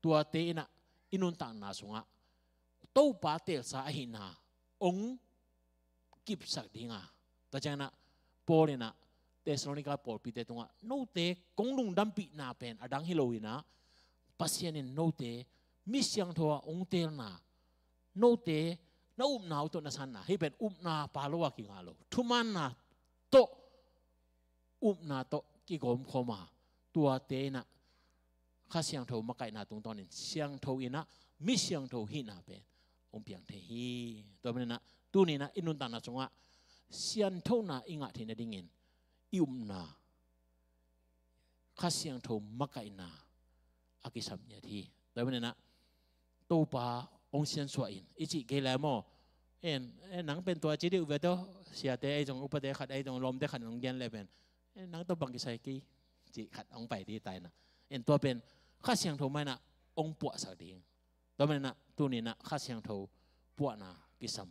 [SPEAKER 1] ตัวเตะน่ะอินุนตังนาสงะตัวปาเตะสาหินาองกิบสักดิงะแต่จังนะปอลเนี่ยนะเตสโลนิกาปอลปีเตตงะโนเตกงลุงดัมปีนาเป็นอดังฮิโลวินะปัสยานินโนเตมิเสียงทัวองเตลนาโนเตน้าอุ้มนาวตัวนัสันนะให้เป็นอุ้มนาปาลวะกิงาโลทุมันนะโตอุ้มนาโตกิโกมโคมาตัวเตนะข้าเสียงทัวมาไก่นาตรงตอนนี้เสียงทัวอินะมิเสียงทัวหินาเป็นองเปียงเทฮีตัวนี้นะตัวนี้นะอินุนตานาสงะเสียงทัวนาอิงะที่นาดิ่งเงินอุ้มนาข้าเสียงทัวมาไก่นาอากิสัมยาทีตัวนี้นะตัวปาองเซียนสวยอิจิเกลามอหนังเป็นตัวจีดิวเวโตเสียแต่ไอจงอุปเดขัดไอจงลมได้ขัดน้องเย็นเลยเป็นหนังตัวบังกิไซกี้จีขัดองไปที่ตายนะตัวเป็นข้าเสียงโทไม่นะองปวดสักดิ่งตัวเป็นนะตัวนี้นะข้าเสียงโทปวดนะกิสัม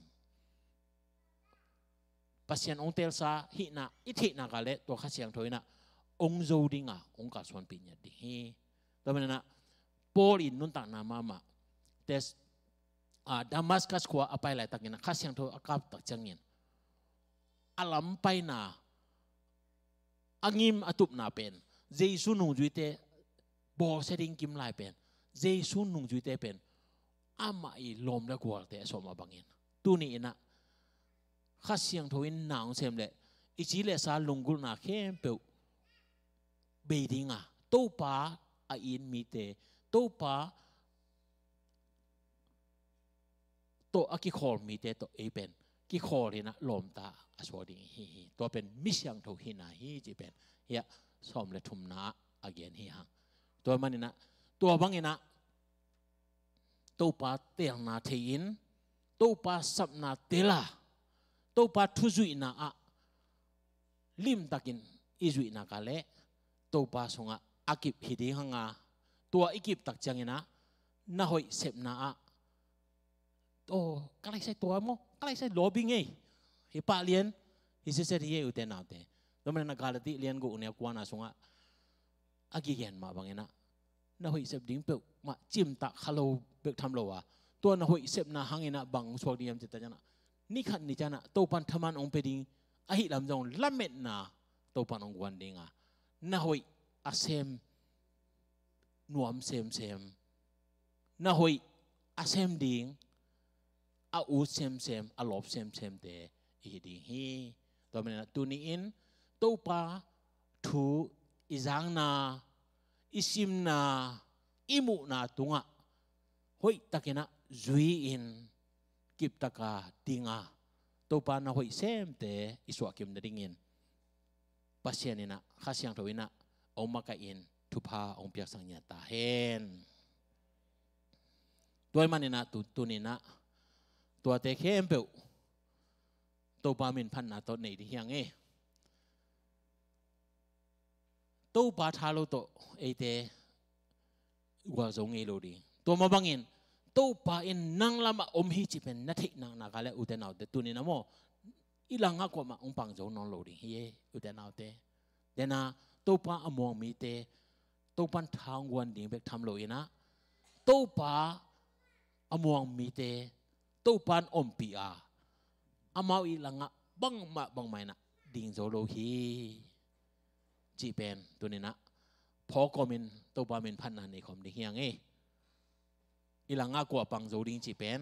[SPEAKER 1] ปัสยันองเตลซาหินะอิทินะกาเลตัวข้าเสียงโทนะองโจดิ่งอ่ะองกาสวนปีนี้ดิ่งตัวเป็นนะโปลินนุนตักนามามาเตสดามัสกัสขวาอภัยไหลตักเงินข้าเสียงโทอากาศตักจังเงินอลัมไปนาอังิมอตุบนาเป็นเจสุนุงจุยเตบอเสดิงกิมไลเป็นเจสุนุงจุยเตเป็นอามาอีลมและกวาเตสมาบังเงินตัวนี้นะข้าเสียงโทอินหนาวเซมเลอิจิเลสาลงกุลนาเข้มเปียวเบดิงอ่ะตัวป้าอินมีเตตัวป้าตัวอกิคอลมีเตตัวเอเป็นกิคอลนะลมตาอสวดิงฮีตัวเป็นมิเสียงโทหินาฮีจีเป็นเฮียสอมเลทุมนาอาเกียนฮีฮังตัวมันนี่นะตัวบางนี่นะตัวปาเตียงนาเทียนตัวปาสับนาเตล่าตัวปาทุจุยนาอะลิมตักินอิจุยนากาเลตัวปาสงะอากิบฮิดีฮังอาตัวอิกิบตักจังนะน่าหอยเสพนาอะโอ้ก็เลยใช้ตัวมั้งก็เลยใช้โลบิงไงฮิปะเลียนฮิซิเซรีเออุเตนาเตแล้วมันนักการที่เลียนกูเนี่ยกวนอาสงะอากิเกนมาบางเงินนะน่าหอยเสพดิ้งเปิกมาจิ้มตักฮัลโหลเปิกทำโลวะตัวน่าหอยเสพนาหังเงินนะบังสวกดียมจิตจันนะนี่ขันนี่จันนะตัวปันธมันองเปดิงอาหิลำจงละเม็ดนาตัวปันองกวนดิงอ่ะน่าหอยอาเซมนวมเซมน่าหอยอาเซมดิงอาอูเซมอาลบเซมเตอีดิงฮีตัวมันนะตัวนี้อินตัวปาทูอิจังนาอิซิมนาอิมุนาตุงะหอยตะกินะจุยอินกิบตะกาดิงาตัวปานะหอยเซมเตอิสวากิมนะดิงินปัสยานินะข้าเสียงทวินะองมากัอินทุพาองเปียกสังญาตาเห็นตัวมันนี่นะตัวนี้นะตัวเตะเข้มเปิวตัวปามินพันนาตัวไหนที่ยังตัวปาทาโลตัวไอเตะว่าจงเอโลดีตัวมาบังเงินตัวปาอินนังลำอมฮิจิเป็นนัทนังนักอะไรอุเทนเอาเตตัวนี้นะโมอีหลังก็มาองปังจงนองโลดีเฮอุเทนเอาเตเดน่าตัวปาอมวงมีเตตัวปันทางวันดิ่งเบกทำโลยนะตัวปาอมวงมีเตตัวปันอมปีอาอามาอีหลังบังมาบังไม่นะดิ่งโจโลฮีจีเป็นตัวนี้นะพอก็มินตัวปามินพันนันในคอมดิ่งยังอีหลังกว่าปังโจดิ่งจีเป็น